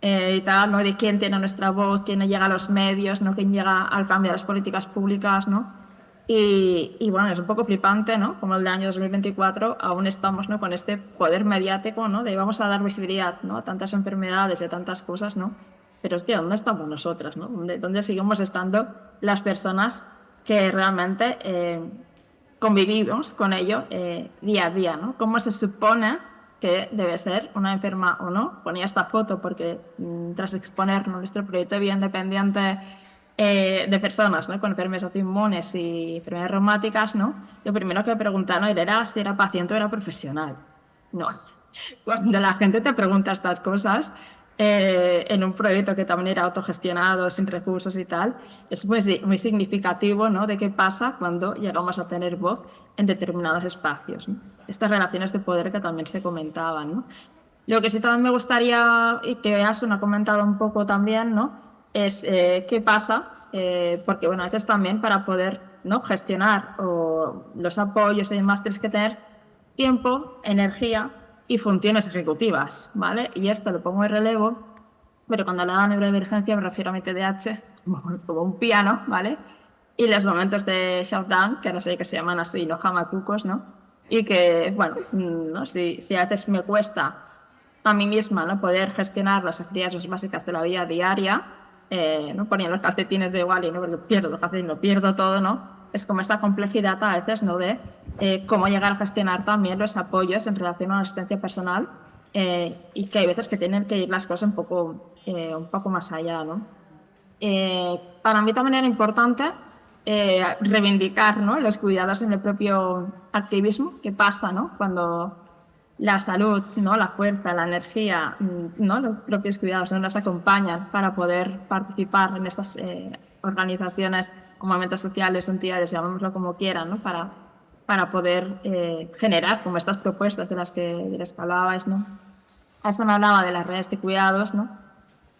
Y tal, ¿no? De quién tiene nuestra voz, quién llega a los medios, ¿no? Quién llega al cambio de las políticas públicas, ¿no? Y bueno, es un poco flipante, ¿no? Como el de año 2024 aún estamos, ¿no? Con este poder mediático, ¿no? De vamos a dar visibilidad, ¿no? A tantas enfermedades y a tantas cosas, ¿no? Pero hostia, ¿dónde estamos nosotras, ¿no? ¿Dónde seguimos estando las personas que realmente convivimos con ello día a día, ¿no? ¿Cómo se supone que debe ser una enferma o no? Ponía esta foto porque tras exponer, ¿no? Nuestro proyecto de vida independiente de personas, ¿no? Con enfermedades autoinmunes y enfermedades reumáticas, ¿no? Lo primero que me preguntaron era si era paciente o era profesional. No. Cuando la gente te pregunta estas cosas en un proyecto que también era autogestionado, sin recursos y tal, es muy significativo, ¿no? De qué pasa cuando llegamos a tener voz en determinados espacios, ¿no? Estas relaciones de poder que también se comentaban, ¿no? Lo que sí también me gustaría, y que Asun ha comentado un poco también, ¿no? Es qué pasa, porque bueno, a veces también para poder, ¿no? gestionar los apoyos y demás tienes que tener tiempo, energía y funciones ejecutivas, ¿vale? Y esto lo pongo en relevo, pero cuando hablo de neuroemergencia me refiero a mi TDAH como un piano, ¿vale? Y los momentos de shutdown, que no sé qué se llaman así, no hamacucos, ¿no? Y que, bueno, ¿no? Si a veces me cuesta a mí misma, ¿no? Poder gestionar las actividades básicas de la vida diaria, ¿no? Poniendo los calcetines de Wall-E, ¿no? Porque pierdo los calcetines, lo pierdo todo, ¿no? Es como esa complejidad a veces, ¿no? De cómo llegar a gestionar también los apoyos en relación a la asistencia personal y que hay veces que tienen que ir las cosas un poco más allá, ¿no? Para mí también era importante reivindicar, ¿no? Los cuidados en el propio activismo. ¿Qué pasa, ¿no? Cuando la salud, ¿no? La fuerza, la energía, ¿no? Los propios cuidados no nos acompañan para poder participar en estas organizaciones o movimientos sociales, entidades, llamémoslo como quieran, ¿no? Para poder generar como estas propuestas de las que hablabais, ¿no? Eso me hablaba de las redes de cuidados, ¿no?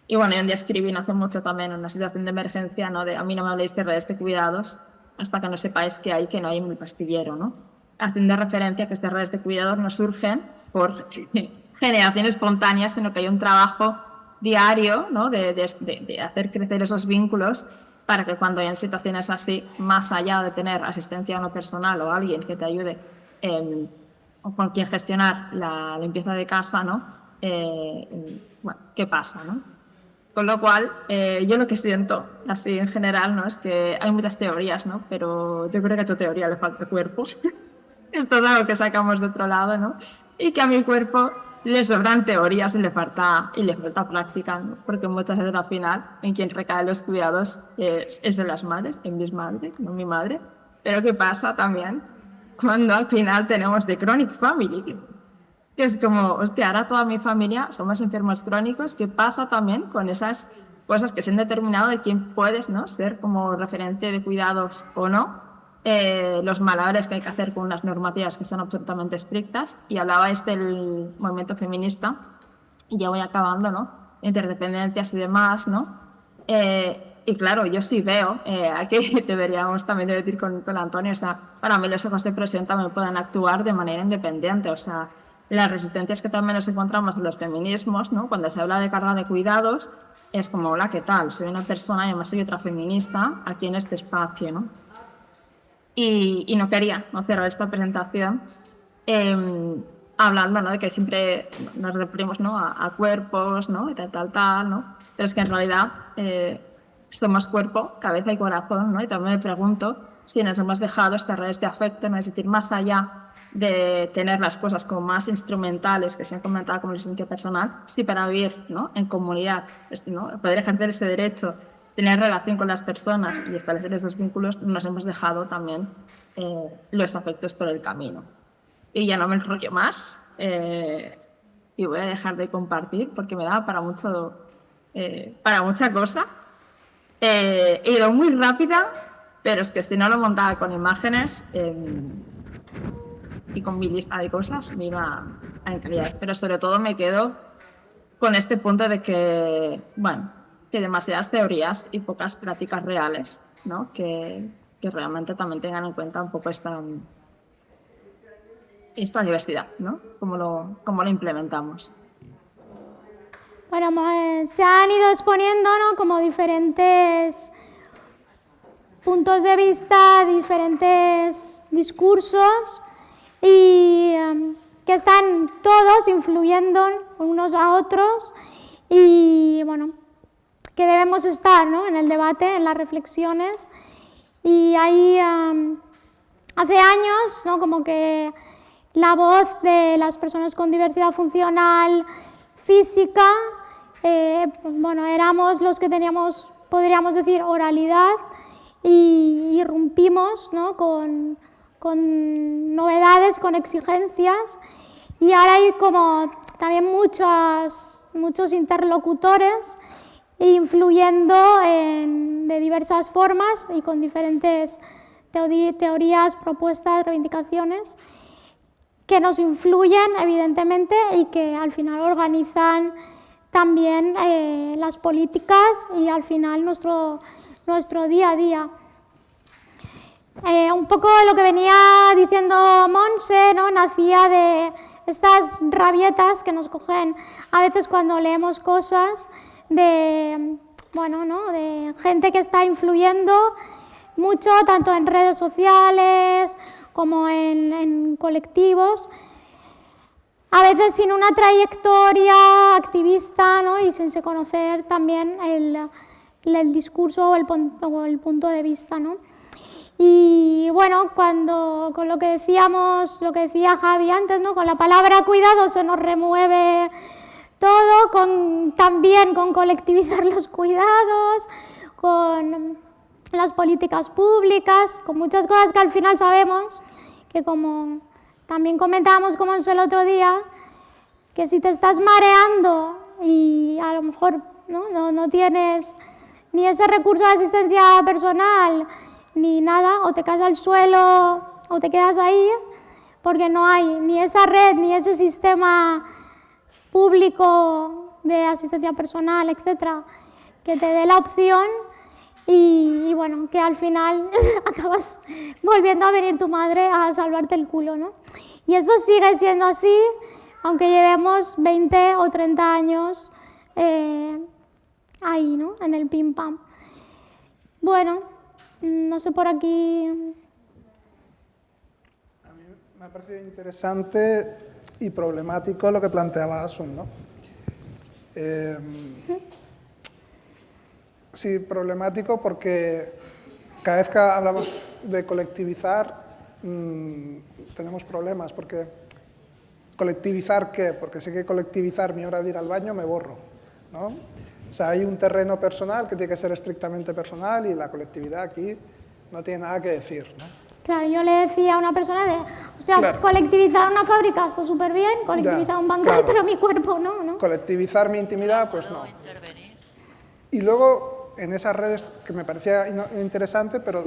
Y bueno, yo un día escribí no hace mucho también en una situación de emergencia, ¿no? De a mí no me habléis de redes de cuidados hasta que no sepáis que no hay en el pastillero, ¿no? Haciendo referencia a que estas redes de cuidados no surgen por generación espontánea, sino que hay un trabajo diario, ¿no? de hacer crecer esos vínculos para que cuando hayan situaciones así, más allá de tener asistencia no personal o alguien que te ayude o con quien gestionar la limpieza de casa, ¿no? Bueno, ¿qué pasa, no? Con lo cual, yo lo que siento, así en general, ¿no? Es que hay muchas teorías, ¿no? Pero yo creo que a tu teoría le falta cuerpo. Esto es algo que sacamos de otro lado, ¿no? Y que a mi cuerpo le sobran teorías y le falta práctica, ¿no? Porque muchas veces al final en quien recaen los cuidados es de las madres, en mis madres, no mi madre. Pero ¿qué pasa también? cuando al final tenemos The Chronic Family, que es como, hostia, ahora toda mi familia somos enfermos crónicos. ¿Qué pasa también con esas cosas que se han determinado de quién puedes, ¿no?, ser como referente de cuidados o no? Los malabares que hay que hacer con unas normativas que son absolutamente estrictas. Y hablabais del movimiento feminista, y ya voy acabando, ¿no?, interdependencias y demás, ¿no? Y claro, yo sí veo, aquí deberíamos también debatir con Antonio, o sea, para mí los hijos de presión también pueden actuar de manera independiente, o sea, las resistencias que también nos encontramos en los feminismos, ¿no?, cuando se habla de carga de cuidados, es como, hola, ¿qué tal? Soy una persona y además soy otra feminista aquí en este espacio, ¿no? Y no quería no cerrar esta presentación hablando, ¿no?, de que siempre nos referimos, ¿no?, a cuerpos, ¿no?, y tal, ¿no? Pero es que en realidad somos cuerpo, cabeza y corazón, ¿no? Y también me pregunto si nos hemos dejado estas redes de afecto, ¿no?, es decir, más allá de tener las cosas como más instrumentales que se han comentado como el sentido personal, sí, para vivir, ¿no?, en comunidad, ¿no?, poder ejercer ese derecho, tener relación con las personas y establecer esos vínculos, nos hemos dejado también los afectos por el camino. Y ya no me enrollo más y voy a dejar de compartir porque me da para mucho, para mucha cosa. He ido muy rápida, pero es que si no lo montaba con imágenes y con mi lista de cosas me iba a encallar. Pero sobre todo me quedo con este punto de que, bueno, que demasiadas teorías y pocas prácticas reales, ¿no?, que realmente también tengan en cuenta un poco esta diversidad, ¿no?, cómo lo implementamos. Bueno, se han ido exponiendo, ¿no?, como diferentes puntos de vista, diferentes discursos y que están todos influyendo unos a otros y, bueno, que debemos estar, ¿no?, en el debate, en las reflexiones. Y ahí hace años, ¿no?, como que la voz de las personas con diversidad funcional física, bueno, éramos los que teníamos, podríamos decir, oralidad y irrumpimos, ¿no?, con novedades, con exigencias, y ahora hay como también muchos interlocutores influyendo de diversas formas y con diferentes teorías, propuestas, reivindicaciones que nos influyen evidentemente y que al final organizan también las políticas y al final nuestro día a día. Un poco lo que venía diciendo Monse, ¿no?, nacía de estas rabietas que nos cogen a veces cuando leemos cosas de, bueno, ¿no?, de gente que está influyendo mucho tanto en redes sociales como en colectivos, a veces sin una trayectoria activista, ¿no?, y sin conocer también el discurso o el punto de vista, ¿no? Y bueno, con lo que decíamos, lo que decía Javi antes, ¿no?, con la palabra cuidado se nos remueve todo, también con colectivizar los cuidados, con las políticas públicas, con muchas cosas que al final sabemos que, como también comentábamos como el otro día, que si te estás mareando y a lo mejor no tienes ni ese recurso de asistencia personal ni nada, o te caes al suelo o te quedas ahí, porque no hay ni esa red ni ese sistema público de asistencia personal, etcétera, que te dé la opción y bueno, que al final acabas volviendo a venir tu madre a salvarte el culo, ¿no? Y eso sigue siendo así, aunque llevemos 20 o 30 años ahí, ¿no?, en el pim pam. Bueno, no sé por aquí. A mí me ha parecido interesante y problemático lo que planteaba Asun, ¿no? Sí, problemático porque cada vez que hablamos de colectivizar tenemos problemas, porque ¿colectivizar qué? Porque si hay que colectivizar mi hora de ir al baño, me borro, ¿no? O sea, hay un terreno personal que tiene que ser estrictamente personal y la colectividad aquí no tiene nada que decir, ¿no? Claro, yo le decía a una persona o sea, Claro. colectivizar una fábrica está súper bien, colectivizar un bancal, claro. pero mi cuerpo no, ¿no? Colectivizar mi intimidad, pues no. Y luego, en esas redes, que me parecía interesante, pero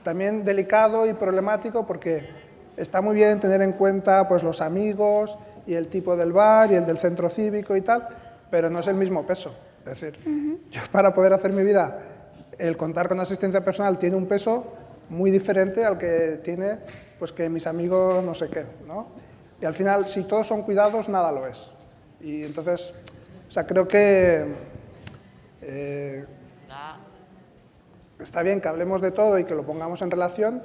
también delicado y problemático, porque está muy bien tener en cuenta pues, los amigos y el tipo del bar y el del centro cívico y tal, pero no es el mismo peso. Es decir, yo para poder hacer mi vida, el contar con asistencia personal tiene un peso muy diferente al que tiene pues, que mis amigos no sé qué, ¿no? Y al final, si todos son cuidados, nada lo es. Y entonces, o sea, creo que está bien que hablemos de todo y que lo pongamos en relación,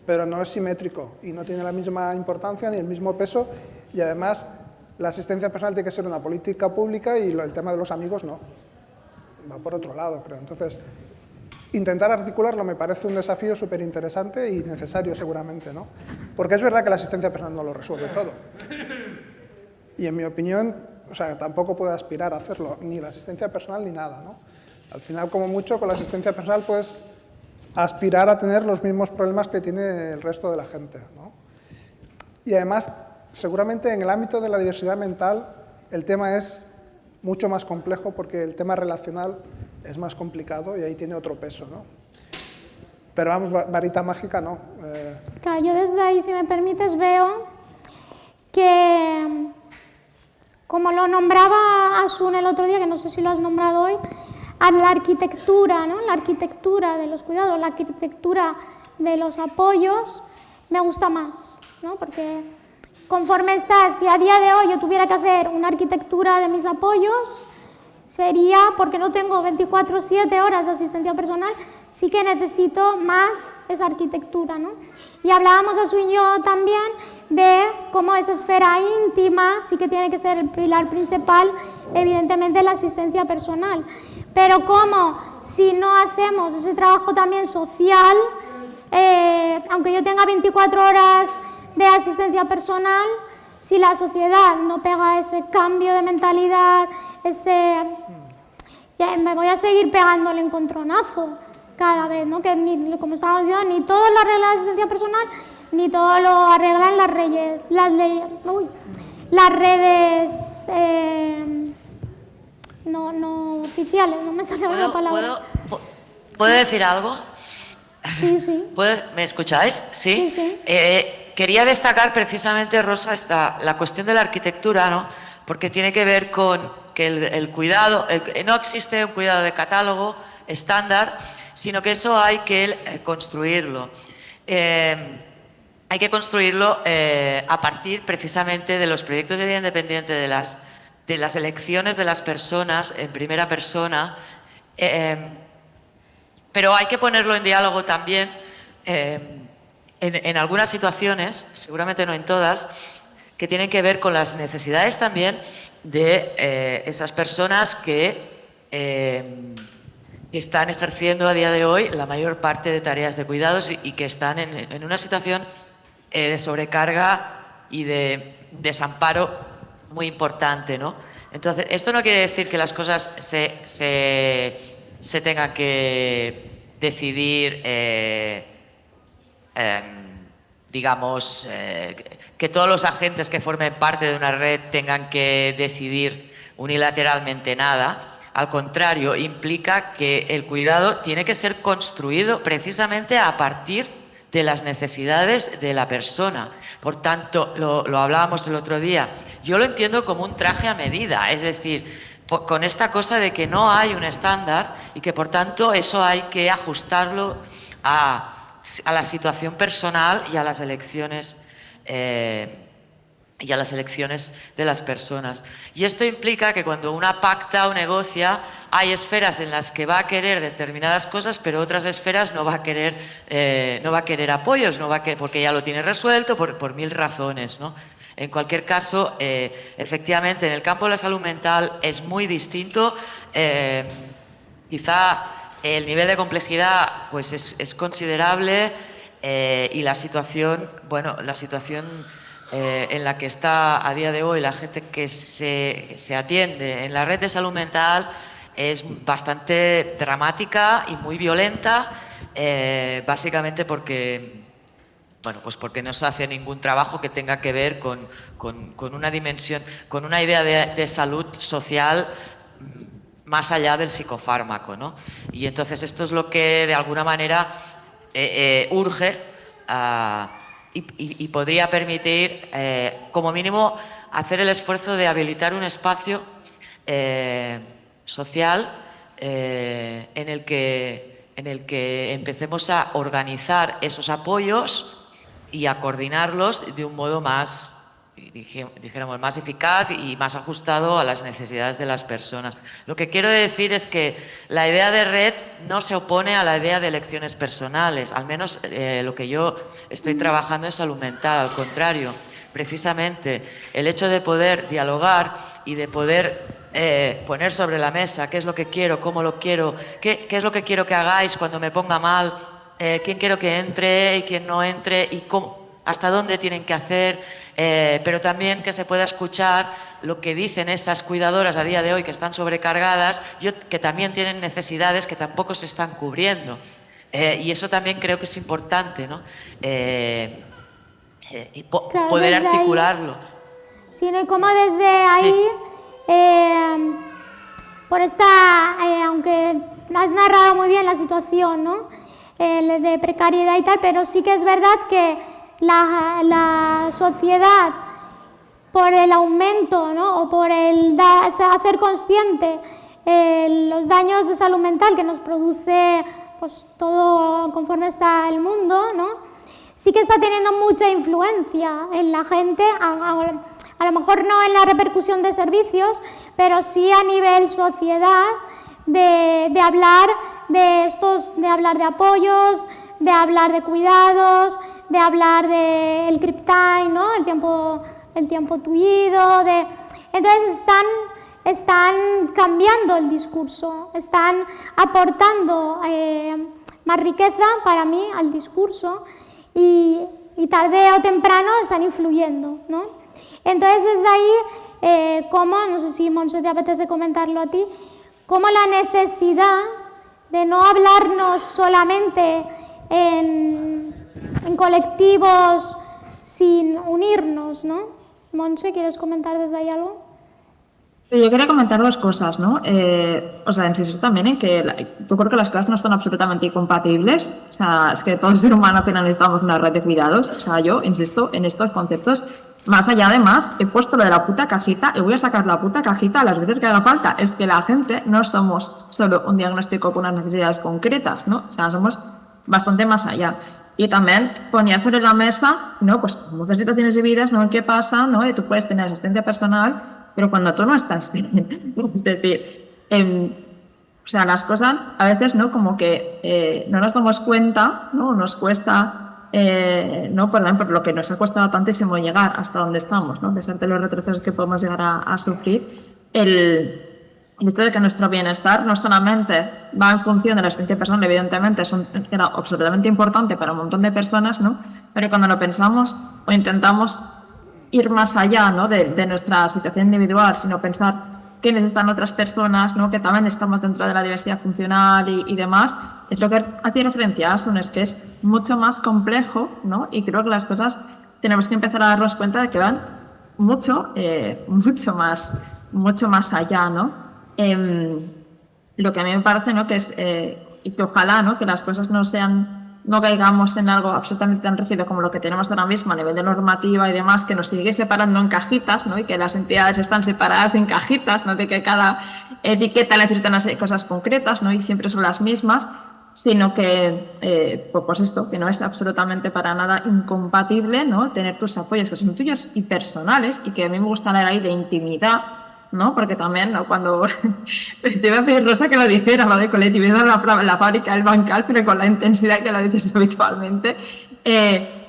pero no es simétrico y no tiene la misma importancia ni el mismo peso, y además la asistencia personal tiene que ser una política pública y el tema de los amigos no, va por otro lado, creo. Entonces, intentar articularlo me parece un desafío súper interesante y necesario seguramente, ¿no? Porque es verdad que la asistencia personal no lo resuelve todo. Y en mi opinión, o sea, tampoco puede aspirar a hacerlo, ni la asistencia personal ni nada, ¿no? Al final, como mucho, con la asistencia personal puedes aspirar a tener los mismos problemas que tiene el resto de la gente, ¿no? Y además, seguramente en el ámbito de la diversidad mental, el tema es mucho más complejo porque el tema relacional es más complicado y ahí tiene otro peso, ¿no? Pero vamos, varita mágica no. Claro, yo desde ahí, si me permites, veo que, como lo nombraba Asun el otro día, que no sé si lo has nombrado hoy, a la arquitectura, ¿no? La arquitectura de los cuidados, la arquitectura de los apoyos, me gusta más, ¿no? Porque conforme está, si a día de hoy yo tuviera que hacer una arquitectura de mis apoyos, sería, porque no tengo 24/7 horas de asistencia personal, sí que necesito más esa arquitectura, ¿no? Y hablábamos Asun y yo también de cómo esa esfera íntima sí que tiene que ser el pilar principal, evidentemente, la asistencia personal. Pero cómo, si no hacemos ese trabajo también social, aunque yo tenga 24 horas de asistencia personal, si la sociedad no pega ese cambio de mentalidad, me voy a seguir pegándole encontronazo cada vez, ¿no? Que como estábamos diciendo, ni todo lo arregla la asistencia personal, ni todo lo arreglan las redes no oficiales, no me sale la palabra. ¿Puedo decir algo? Sí, sí. ¿Me escucháis? Sí. Sí. Quería destacar precisamente, Rosa, la cuestión de la arquitectura, ¿no? Porque tiene que ver con que el cuidado, no existe un cuidado de catálogo estándar, sino que eso hay que construirlo. Hay que construirlo a partir precisamente de los proyectos de vida independiente, de las elecciones de las personas en primera persona, pero hay que ponerlo en diálogo también en algunas situaciones, seguramente no en todas, que tienen que ver con las necesidades también de esas personas que están ejerciendo a día de hoy la mayor parte de tareas de cuidados y que están en una situación de sobrecarga y de desamparo muy importante, ¿no? Entonces, esto no quiere decir que las cosas se tengan que decidir, digamos, que todos los agentes que formen parte de una red tengan que decidir unilateralmente nada. Al contrario, implica que el cuidado tiene que ser construido precisamente a partir de las necesidades de la persona. Por tanto, lo hablábamos el otro día, yo lo entiendo como un traje a medida, es decir, con esta cosa de que no hay un estándar y que por tanto eso hay que ajustarlo a la situación personal y a las elecciones de las personas. Y esto implica que cuando una pacta o negocia, hay esferas en las que va a querer determinadas cosas, pero otras esferas no va a querer apoyos, porque ya lo tiene resuelto por mil razones, ¿no? En cualquier caso, efectivamente, en el campo de la salud mental es muy distinto. Quizá el nivel de complejidad pues es considerable y la situación en la que está a día de hoy la gente que se atiende en la red de salud mental es bastante dramática y muy violenta, básicamente porque Bueno, pues porque no se hace ningún trabajo que tenga que ver con una dimensión, con una idea de salud social más allá del psicofármaco, ¿no? Y entonces esto es lo que de alguna manera urge y podría permitir, como mínimo, hacer el esfuerzo de habilitar un espacio social en el que empecemos a organizar esos apoyos y a coordinarlos de un modo más, dijéramos, más eficaz y más ajustado a las necesidades de las personas. Lo que quiero decir es que la idea de red no se opone a la idea de elecciones personales, al menos lo que yo estoy trabajando en salud mental, al contrario, precisamente el hecho de poder dialogar y de poder poner sobre la mesa qué es lo que quiero, cómo lo quiero, qué es lo que quiero que hagáis cuando me ponga mal, quién quiero que entre y quién no entre y cómo, hasta dónde tienen que hacer, pero también que se pueda escuchar lo que dicen esas cuidadoras a día de hoy que están sobrecargadas, que también tienen necesidades que tampoco se están cubriendo. Y eso también creo que es importante, ¿no? Claro, poder desde articularlo. Sí, ¿no? Y como desde ahí, por aunque has narrado muy bien la situación, ¿no? De precariedad y tal, pero sí que es verdad que la sociedad, por el aumento, ¿no? O por el hacer consciente los daños de salud mental que nos produce pues todo conforme está el mundo, ¿no? Sí que está teniendo mucha influencia en la gente, a lo mejor no en la repercusión de servicios, pero sí a nivel sociedad, de hablar de estos, de hablar de apoyos, de hablar de cuidados, de hablar del crib time, ¿no? El tiempo tullido, entonces están cambiando el discurso, están aportando más riqueza para mí al discurso y tarde o temprano están influyendo, ¿no? Entonces desde ahí, no sé si Montse te apetece comentarlo a ti, como la necesidad de no hablarnos solamente en colectivos sin unirnos, ¿no? Montse, ¿quieres comentar desde ahí algo? Sí, yo quería comentar dos cosas, ¿no? Insisto también en que yo creo que las cosas no son absolutamente incompatibles. O sea, es que todo ser humano apenas necesitamos una red de cuidados. O sea, yo insisto en estos conceptos. Más allá, además, he puesto lo de la puta cajita y voy a sacar la puta cajita las veces que haga falta. Es que la gente no somos solo un diagnóstico con unas necesidades concretas, ¿no? O sea, somos bastante más allá. Y también ponía sobre la mesa, ¿no? Pues muchas situaciones de vida, ¿no? ¿Qué pasa? ¿No? Y tú puedes tener asistencia personal, pero cuando tú no estás bien, es decir, o sea, las cosas a veces, ¿no? Como que no nos damos cuenta, ¿no? Nos cuesta... no, por ejemplo, lo que nos ha costado tantísimo llegar hasta donde estamos, ¿no? A pesar de los retrocesos que podemos llegar a sufrir, el hecho de que nuestro bienestar no solamente va en función de la asistencia personal, evidentemente era absolutamente importante para un montón de personas, ¿no? Pero cuando lo pensamos o intentamos ir más allá, ¿no? de nuestra situación individual, sino pensar qué necesitan otras personas, ¿no? Que también estamos dentro de la diversidad funcional y demás, es lo que hace referencia a Asun, es que es mucho más complejo, ¿no? Y creo que las cosas tenemos que empezar a darnos cuenta de que van mucho más allá, ¿no? Lo que a mí me parece, ¿no? Que es, y que ojalá, ¿no? Que las cosas no caigamos en algo absolutamente tan rígido como lo que tenemos ahora mismo a nivel de normativa y demás, que nos sigue separando en cajitas, ¿no? Y que las entidades están separadas en cajitas, ¿no? De que cada etiqueta necesita unas cosas concretas, ¿no? Y siempre son las mismas, sino que, pues esto, que no es absolutamente para nada incompatible, ¿no? Tener tus apoyos que son tuyos y personales, y que a mí me gusta hablar ahí de intimidad, ¿no? Porque también, ¿no? Cuando te iba a pedir, Rosa, que lo dijera, lo de colectivizar la fábrica del bancal, pero con la intensidad que lo dices habitualmente,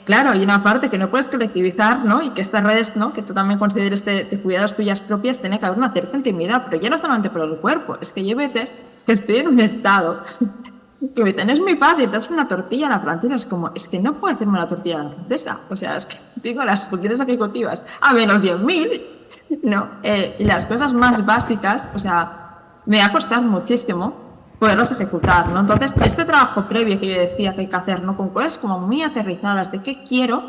claro, hay una parte que no puedes colectivizar, ¿no? Y que estas redes, ¿no? Que tú también consideres de cuidados tuyas propias, tiene que haber una cierta intimidad, pero ya no solamente por el cuerpo, es que yo a veces que estoy en un estado que me dicen, es muy fácil, te das una tortilla a la francesa, es como, es que no puedo hacerme una tortilla a la francesa, o sea, es que digo las funciones ejecutivas a menos 10.000, no, y las cosas más básicas, o sea, me va a costar muchísimo poderlos ejecutar, ¿no? Entonces, este trabajo previo que yo decía que hay que hacer, ¿no? Con cosas como muy aterrizadas de qué quiero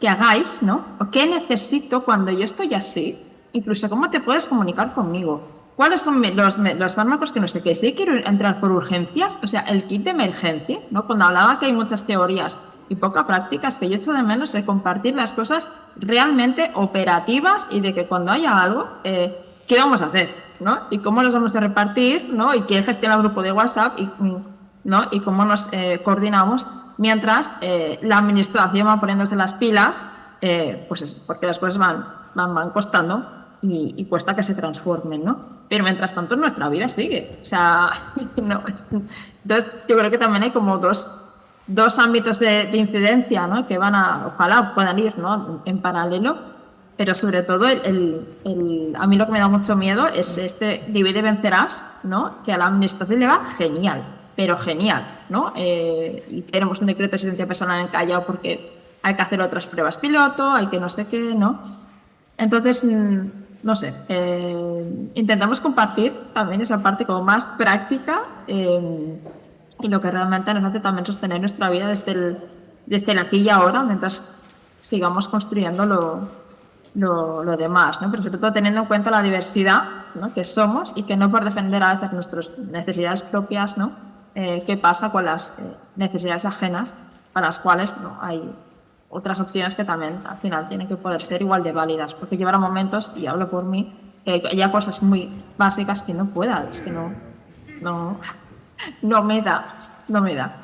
que hagáis, ¿no? O qué necesito cuando yo estoy así, incluso cómo te puedes comunicar conmigo, cuáles son los fármacos que no sé qué, si quiero entrar por urgencias, o sea, el kit de emergencia, ¿no? Cuando hablaba que hay muchas teorías y poca práctica, es que yo echo de menos de compartir las cosas realmente operativas y de que cuando haya algo, ¿qué vamos a hacer? ¿No? Y cómo los vamos a repartir, ¿no? Y quién gestiona el grupo de WhatsApp, ¿no? Y cómo nos coordinamos mientras la administración va poniéndose las pilas, pues porque las cosas van costando y cuesta que se transformen, ¿no? Pero mientras tanto nuestra vida sigue, o sea, no. Entonces yo creo que también hay como dos ámbitos de incidencia, ¿no? Que ojalá puedan ir, ¿no? En paralelo. Pero sobre todo, a mí lo que me da mucho miedo es este divide y vencerás, ¿no? Que a la administración le va genial, pero genial, ¿no? Y tenemos un decreto de asistencia personal encallado porque hay que hacer otras pruebas piloto, hay que no sé qué, ¿no? Entonces, no sé, intentamos compartir también esa parte como más práctica y lo que realmente nos hace también sostener nuestra vida desde el aquí y ahora, mientras sigamos construyendo lo demás, ¿no? Pero sobre todo teniendo en cuenta la diversidad, ¿no? Que somos y que no por defender a veces nuestras necesidades propias, ¿no? ¿Qué pasa con las necesidades ajenas para las cuales no hay otras opciones que también al final tienen que poder ser igual de válidas? Porque llevará momentos, y hablo por mí, que haya cosas muy básicas que no pueda, es que no me da.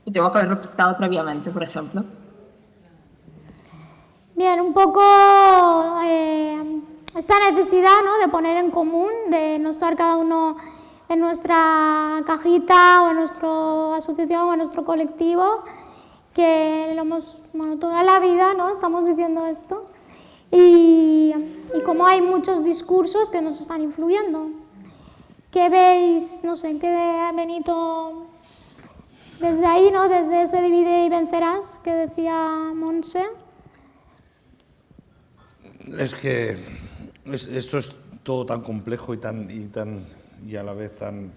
Y tengo que haberlo optado previamente, por ejemplo. Bien, un poco esta necesidad, ¿no? De poner en común, de no estar cada uno en nuestra cajita o en nuestra asociación o en nuestro colectivo, que lo hemos, toda la vida, ¿no? Estamos diciendo esto, y cómo hay muchos discursos que nos están influyendo. ¿Qué veis, no sé, qué Benito, desde ahí, ¿no? Desde ese divide y vencerás que decía Monse? Es que esto es todo tan complejo y a la vez tan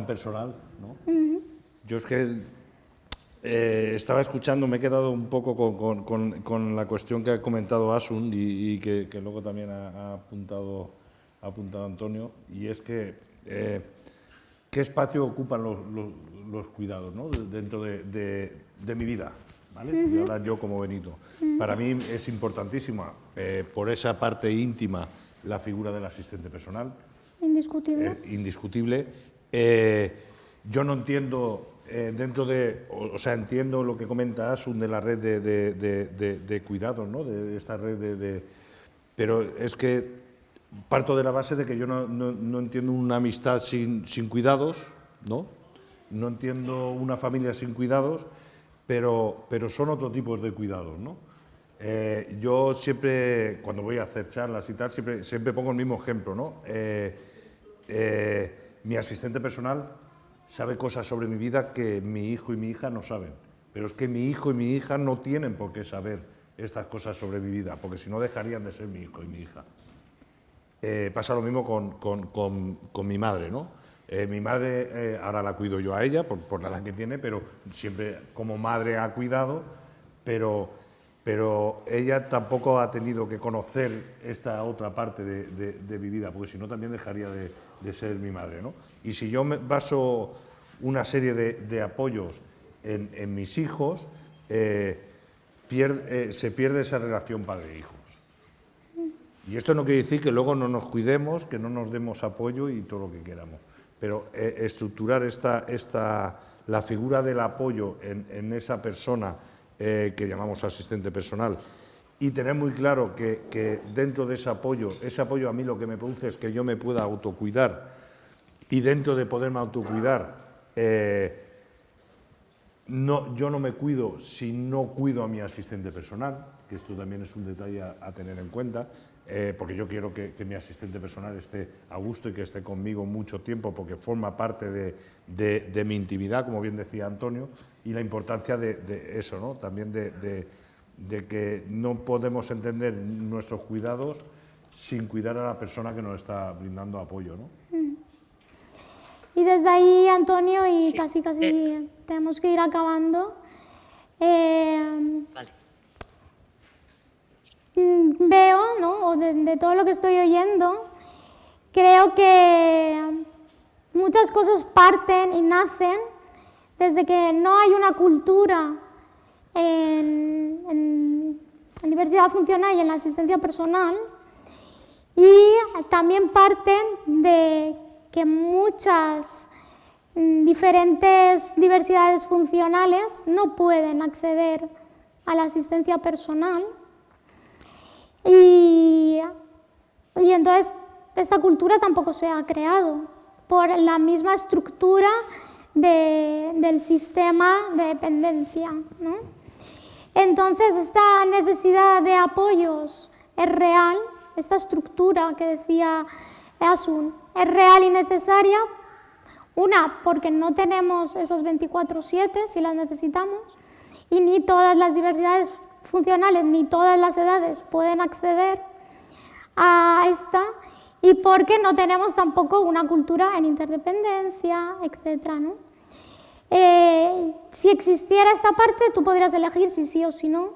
personal, ¿no? Yo es que estaba escuchando, me he quedado un poco con la cuestión que ha comentado Asun y que luego también ha apuntado Antonio, y es que ¿qué espacio ocupan los cuidados, ¿no? Dentro de mi vida? ¿Vale? Voy a hablar yo como Benito. Para mí es importantísima, por esa parte íntima, la figura del asistente personal. Indiscutible. Indiscutible. Yo no entiendo, entiendo lo que comenta Asun de la red de cuidados, ¿no? De esta red pero es que parto de la base de que yo no entiendo una amistad sin cuidados, ¿no? No entiendo una familia sin cuidados, pero son otro tipo de cuidados, ¿no? Yo siempre, cuando voy a hacer charlas y tal, siempre pongo el mismo ejemplo, ¿no? Mi asistente personal sabe cosas sobre mi vida que mi hijo y mi hija no saben, pero es que mi hijo y mi hija no tienen por qué saber estas cosas sobre mi vida, porque si no dejarían de ser mi hijo y mi hija. Pasa lo mismo con mi madre, ¿no? Mi madre, ahora la cuido yo a ella por la edad que tiene, pero siempre como madre ha cuidado, pero ella tampoco ha tenido que conocer esta otra parte de mi vida, porque si no también dejaría de ser mi madre, ¿no? Y si yo me baso una serie de apoyos en mis hijos, se pierde esa relación padre-hijos. Y esto no quiere decir que luego no nos cuidemos, que no nos demos apoyo y todo lo que queramos. Pero estructurar la figura del apoyo en esa persona que llamamos asistente personal y tener muy claro que dentro de ese apoyo a mí lo que me produce es que yo me pueda autocuidar y dentro de poderme autocuidar yo no me cuido si no cuido a mi asistente personal, que esto también es un detalle a tener en cuenta. Porque yo quiero que mi asistente personal esté a gusto y que esté conmigo mucho tiempo, porque forma parte de mi intimidad, como bien decía Antonio, y la importancia de eso, ¿no? También de que no podemos entender nuestros cuidados sin cuidar a la persona que nos está brindando apoyo, ¿no? Y desde ahí, Antonio, y Sí, casi tenemos que ir acabando. Vale. Veo, ¿no? O de todo lo que estoy oyendo, creo que muchas cosas parten y nacen desde que no hay una cultura en diversidad funcional y en la asistencia personal, y también parten de que muchas diferentes diversidades funcionales no pueden acceder a la asistencia personal, y entonces esta cultura tampoco se ha creado por la misma estructura del sistema de dependencia, ¿no? Entonces esta necesidad de apoyos es real, esta estructura que decía Asun es real y necesaria. Una, porque no tenemos esas 24/7 si las necesitamos, y ni todas las diversidades funcionales ni todas las edades pueden acceder a esta, y porque no tenemos tampoco una cultura en interdependencia, etc., ¿no? Si existiera esta parte, tú podrías elegir si sí o si no,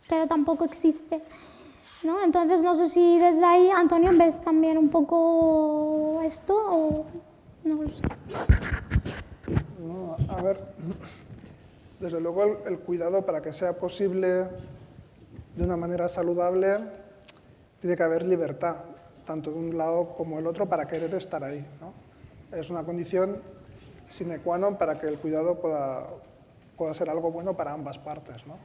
pero tampoco existe, ¿no? Entonces, no sé si desde ahí, Antonio, ves también un poco esto o no lo sé. No, a ver, desde luego el cuidado, para que sea posible de una manera saludable, tiene que haber libertad, tanto de un lado como del otro, para querer estar ahí, ¿no? Es una condición sine qua non para que el cuidado pueda ser algo bueno para ambas partes, ¿no?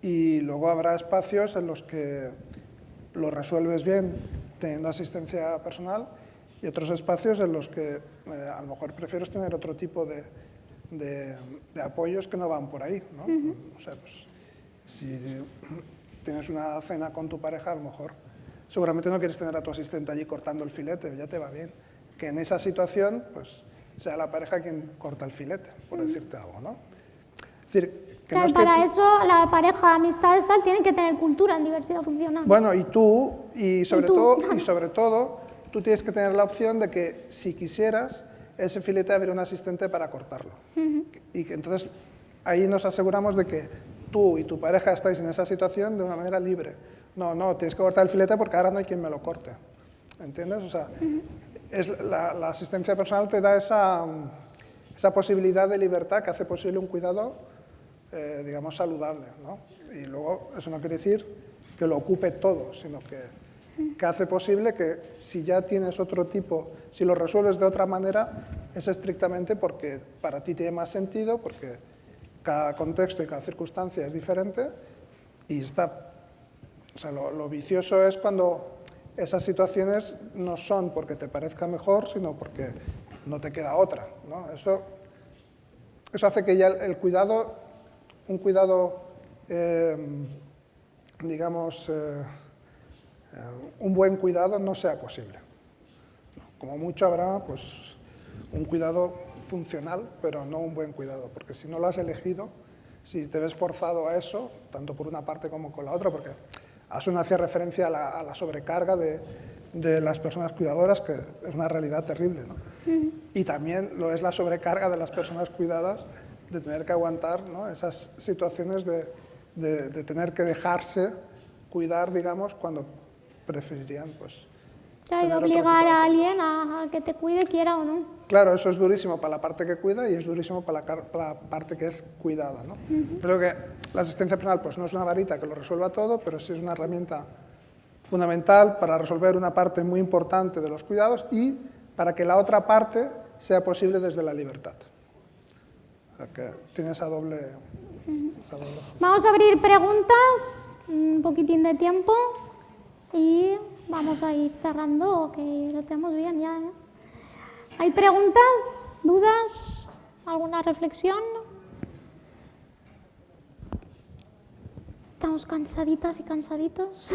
Y luego habrá espacios en los que lo resuelves bien teniendo asistencia personal, y otros espacios en los que a lo mejor prefieres tener otro tipo de apoyos que no van por ahí, ¿no? O sea, pues, si tienes una cena con tu pareja, a lo mejor seguramente no quieres tener a tu asistente allí cortando el filete, ya te va bien. Que en esa situación, pues, sea la pareja quien corta el filete, por decirte algo, ¿no? Es decir, que no es que para eso la pareja, amistades, tal, tienen que tener cultura en diversidad funcional. Bueno, y tú, y sobre todo, tú tienes que tener la opción de que, si quisieras, ese filete habría un asistente para cortarlo. Y que entonces ahí nos aseguramos de que tú y tu pareja estáis en esa situación de una manera libre. No, tienes que cortar el filete porque ahora no hay quien me lo corte. ¿Entiendes? O sea, la asistencia personal te da esa posibilidad de libertad que hace posible un cuidado, digamos, saludable, ¿no? Y luego, eso no quiere decir que lo ocupe todo, sino que hace posible que, si ya tienes otro tipo, si lo resuelves de otra manera, es estrictamente porque para ti tiene más sentido, porque cada contexto y cada circunstancia es diferente, y o sea, lo vicioso es cuando esas situaciones no son porque te parezca mejor, sino porque no te queda otra, ¿no? Eso hace que ya el cuidado, un cuidado, digamos, un buen cuidado no sea posible. Como mucho habrá, pues, un cuidado funcional, pero no un buen cuidado, porque si no lo has elegido, si te ves forzado a eso, tanto por una parte como con la otra, porque Asun hacía referencia a la sobrecarga de las personas cuidadoras, que es una realidad terrible, ¿no? Y también lo es la sobrecarga de las personas cuidadas, de tener que aguantar, ¿no?, esas situaciones de tener que dejarse cuidar, digamos, cuando preferirían, pues, Hay que obligar a alguien a que te cuide, quiera o no. Claro, eso es durísimo para la parte que cuida y es durísimo para la parte que es cuidada, ¿no? Creo que la asistencia personal, pues, no es una varita que lo resuelva todo, pero sí es una herramienta fundamental para resolver una parte muy importante de los cuidados y para que la otra parte sea posible desde la libertad. O sea, que tiene esa doble... Vamos a abrir preguntas, un poquitín de tiempo, y vamos a ir cerrando, que lo tenemos bien ya, ¿eh? ¿Hay preguntas, dudas, alguna reflexión? Estamos cansaditas y cansaditos.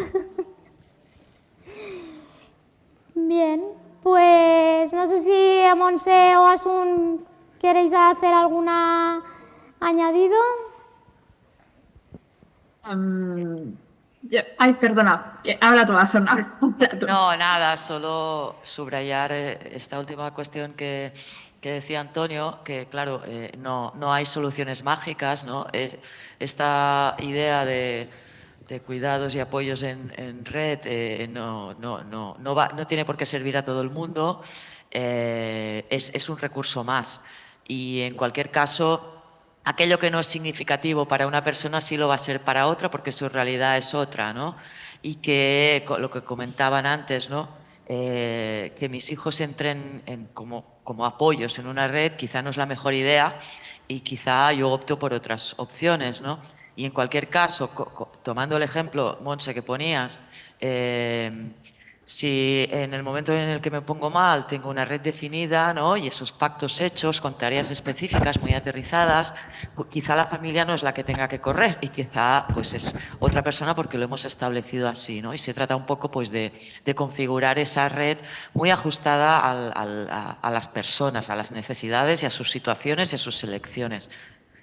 Bien, pues no sé si Montse o Asun queréis hacer alguna añadido. Ay, perdona, habla tú, Asona. No, nada, solo subrayar esta última cuestión que decía Antonio, que claro, no hay soluciones mágicas, ¿no? Esta idea de cuidados y apoyos en red no tiene por qué servir a todo el mundo, es un recurso más. Y en cualquier caso, aquello que no es significativo para una persona sí lo va a ser para otra, porque su realidad es otra, ¿no? Y que lo que comentaban antes, ¿no? Que mis hijos entren como apoyos en una red quizá no es la mejor idea y quizá yo opto por otras opciones, ¿no? Y en cualquier caso, tomando el ejemplo, Montse, que ponías, si en el momento en el que me pongo mal tengo una red definida, ¿no? Y esos pactos hechos con tareas específicas muy aterrizadas, pues quizá la familia no es la que tenga que correr y quizá pues es otra persona porque lo hemos establecido así, ¿no? Y se trata un poco pues de configurar esa red muy ajustada a las personas, a las necesidades y a sus situaciones y a sus elecciones.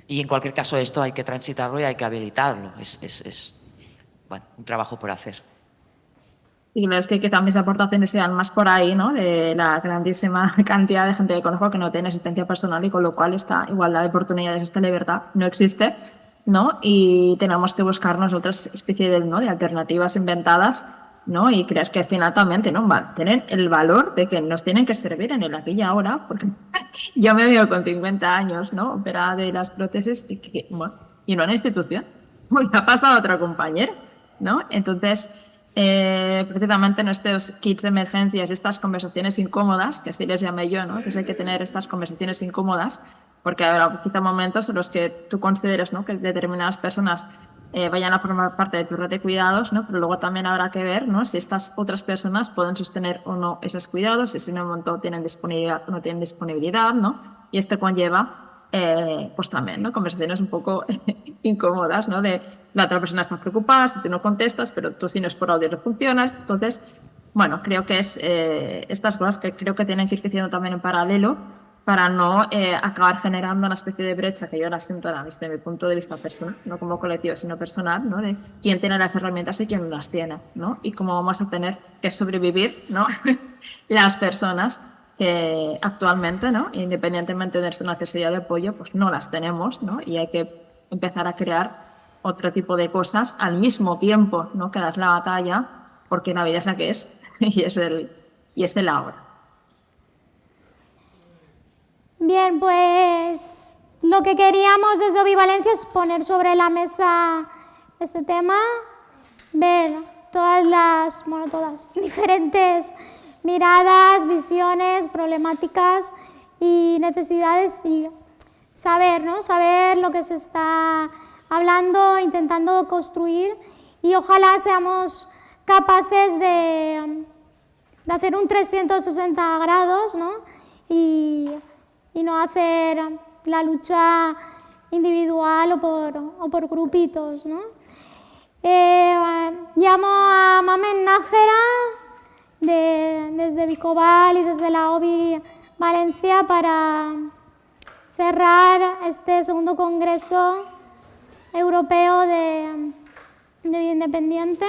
Y en cualquier caso esto hay que transitarlo y hay que habilitarlo. Es bueno, un trabajo por hacer. Y creo que quizá mis aportaciones sean más por ahí, ¿no? De la grandísima cantidad de gente que conozco que no tiene asistencia personal y con lo cual esta igualdad de oportunidades, esta libertad no existe, ¿no? Y tenemos que buscarnos otras especies de alternativas inventadas, ¿no? Y crees que al final también tienen el valor de que nos tienen que servir en el aquí y ahora, porque yo me veo con 50 años, ¿no? Operada de las prótesis y no en una institución, pues ha pasado a otra compañera, ¿no? Entonces, precisamente en estos kits de emergencias, estas conversaciones incómodas, que así les llamé yo, ¿no? Que hay que tener estas conversaciones incómodas, porque habrá quizá momentos en los que tú consideres, ¿no? Que determinadas personas vayan a formar parte de tu red de cuidados, ¿no? Pero luego también habrá que ver, ¿no? Si estas otras personas pueden sostener o no esos cuidados, si en un momento tienen disponibilidad o no tienen disponibilidad, ¿no? Y esto conlleva pues también, ¿no? Conversaciones un poco incómodas, ¿no? De la otra persona está preocupada, si tú no contestas, pero tú si no es por audio no funcionas. Entonces, bueno, creo que es estas cosas que creo que tienen que ir creciendo también en paralelo para no acabar generando una especie de brecha que yo la siento desde mi punto de vista personal, no como colectivo, sino personal, ¿no? De quién tiene las herramientas y quién no las tiene, ¿no? Y cómo vamos a tener que sobrevivir, ¿no? Las personas que actualmente, ¿no? Independientemente de su necesidad de apoyo, pues no las tenemos, ¿no? Y hay que empezar a crear otro tipo de cosas al mismo tiempo, ¿no? Que das la batalla, porque la vida es la que es y es el ahora. Bien, pues lo que queríamos desde Ovivalencia es poner sobre la mesa este tema, ver todas las diferentes miradas, visiones, problemáticas y necesidades y saber, ¿no? Saber lo que se está hablando, intentando construir y ojalá seamos capaces de hacer un 360 grados, ¿no? Y no hacer la lucha individual o por grupitos, ¿no? Llamo a Mamen Nájera desde Vicobal y desde la OVI Valencia para cerrar este segundo Congreso Europeo de Vida Independiente.